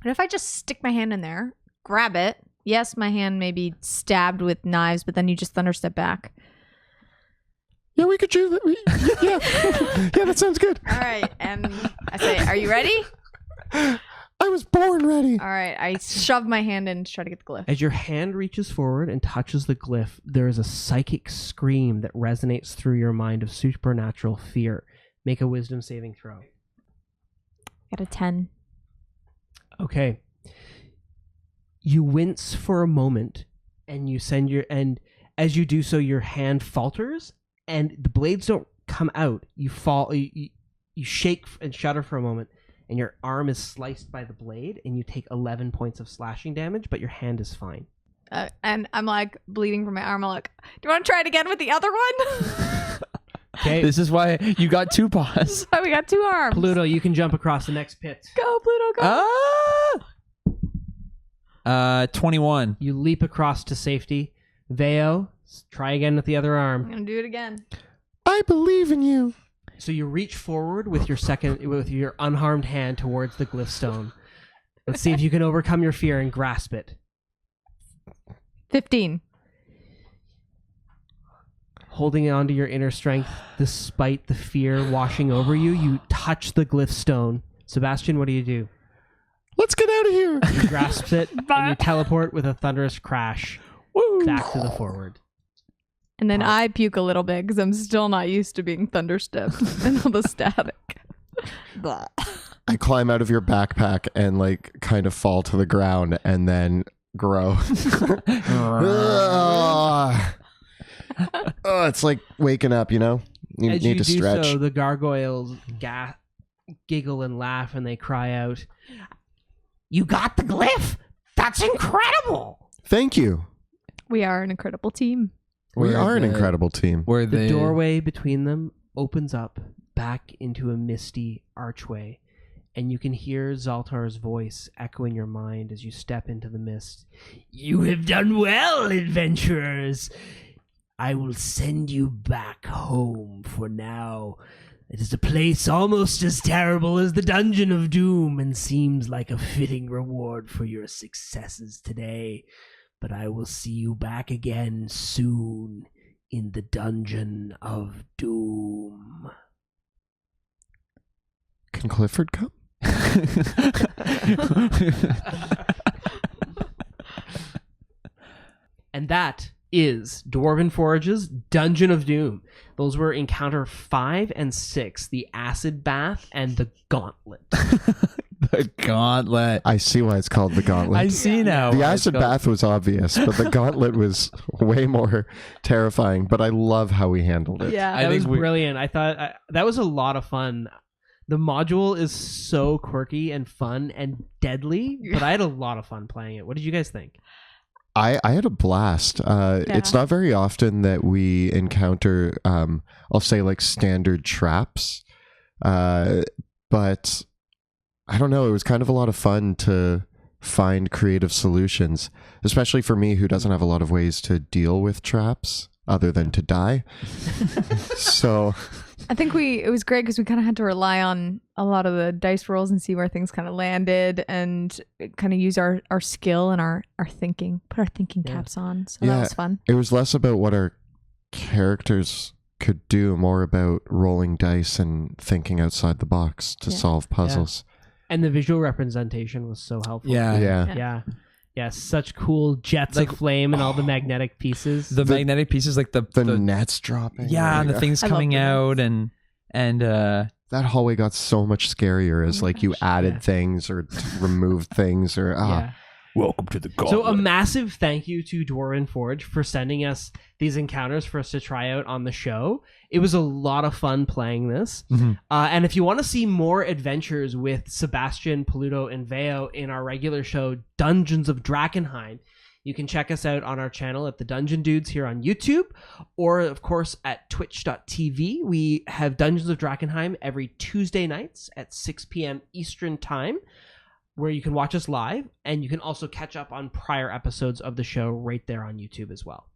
I just stick my hand in there, grab it? Yes, my hand may be stabbed with knives, but then you just thunderstep back. Yeah, we could do that. Yeah. Yeah, that sounds good. All right, and I say, "Are you ready?" I was born ready. All right, I shove my hand in to try to get the glyph. As your hand reaches forward and touches the glyph, there is a psychic scream that resonates through your mind of supernatural fear. Make a wisdom saving throw. Got a 10. Okay. You wince for a moment, and and as you do so, your hand falters, and the blades don't come out. You fall. You shake and shudder for a moment, and your arm is sliced by the blade, and you take 11 points of slashing damage, but your hand is fine. And I'm like bleeding from my arm. I'm like, do you want to try it again with the other one? Okay. This is why you got 2 paws. Oh, we got 2 arms. Pluto, you can jump across the next pit. Go, Pluto, go. 21. You leap across to safety. Veo, try again with the other I'm arm. going to do it again. I believe in you. So you reach forward with your unharmed hand towards the glyph stone. Let's see if you can overcome your fear and grasp it. 15. Holding on to your inner strength, despite the fear washing over you, you touch the glyph stone. Sebastian, what do you do? Let's get out of here. You grasp it and you teleport with a thunderous crash back to the forward. And then I puke a little bit because I'm still not used to being thunderstepped and all the static. I climb out of your backpack and kind of fall to the ground and then grow. Oh, it's like waking up, you know? You As need you to do stretch. so, the gargoyles giggle and laugh, and they cry out, "You got the glyph! That's incredible!" Thank you. We are an incredible team. We are an incredible team. The doorway between them opens up back into a misty archway, and you can hear Zaltar's voice echo in your mind as you step into the mist. "You have done well, adventurers. I will send you back home for now. It is a place almost as terrible as the Dungeon of Doom and seems like a fitting reward for your successes today. But I will see you back again soon in the Dungeon of Doom. Can Clifford come? And that is Dwarven Forge's Dungeon of Doom. Those were encounter 5 and 6, the Acid Bath and the Gauntlet. The Gauntlet. I see why it's called the Gauntlet. I see now. The why it's acid called- bath was obvious, but the Gauntlet was way more terrifying. But I love how we handled it. Yeah. I That think was brilliant. I thought that was a lot of fun. The module is so quirky and fun and deadly, but I had a lot of fun playing it. What did you guys think? I had a blast. It's not very often that we encounter, I'll say, like standard traps. But I don't know. It was kind of a lot of fun to find creative solutions, especially for me who doesn't have a lot of ways to deal with traps other than to die. So I think it was great because we kind of had to rely on a lot of the dice rolls and see where things kind of landed and kind of use our skill and our thinking, put our thinking caps on. So that was fun. it was less about what our characters could do, more about rolling dice and thinking outside the box to solve puzzles. And the visual representation was so helpful. Yeah. Yeah, such cool jets of flame and all the magnetic pieces. The magnetic pieces, like the nets dropping. yeah, and the things I love coming the out, and that hallway got so much scarier as like you added things or removed things or welcome to the Gauntlet. So a massive thank you to Dwarven Forge for sending us these encounters for us to try out on the show. It was a lot of fun playing this. And if you want to see more adventures with Sebastian, Paluto, and Veo in our regular show, Dungeons of Drakkenheim, you can check us out on our channel at The Dungeon Dudes here on YouTube, or of course at twitch.tv. We have Dungeons of Drakkenheim every Tuesday nights at 6 p.m. Eastern Time, where you can watch us live, and you can also catch up on prior episodes of the show right there on YouTube as well.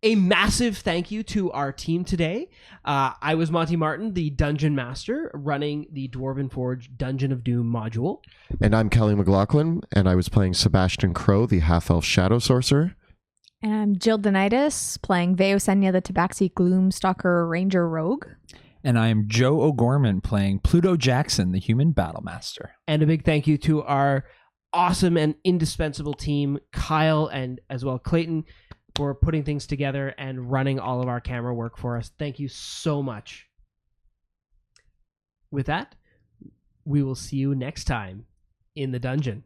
A massive thank you to our team today. I was Monty Martin, the Dungeon Master, running the Dwarven Forge Dungeon of Doom module. And I'm Kelly McLaughlin, and I was playing Sebastian Crow, the half-elf shadow sorcerer. And I'm Jill Danaitis, playing Veosenia, the Tabaxi Gloomstalker Ranger Rogue. And I am Joe O'Gorman, playing Pluto Jackson, the human battle master. And a big thank you to our awesome and indispensable team, Kyle and as well Clayton, for putting things together and running all of our camera work for us. Thank you so much. With that, we will see you next time in the dungeon.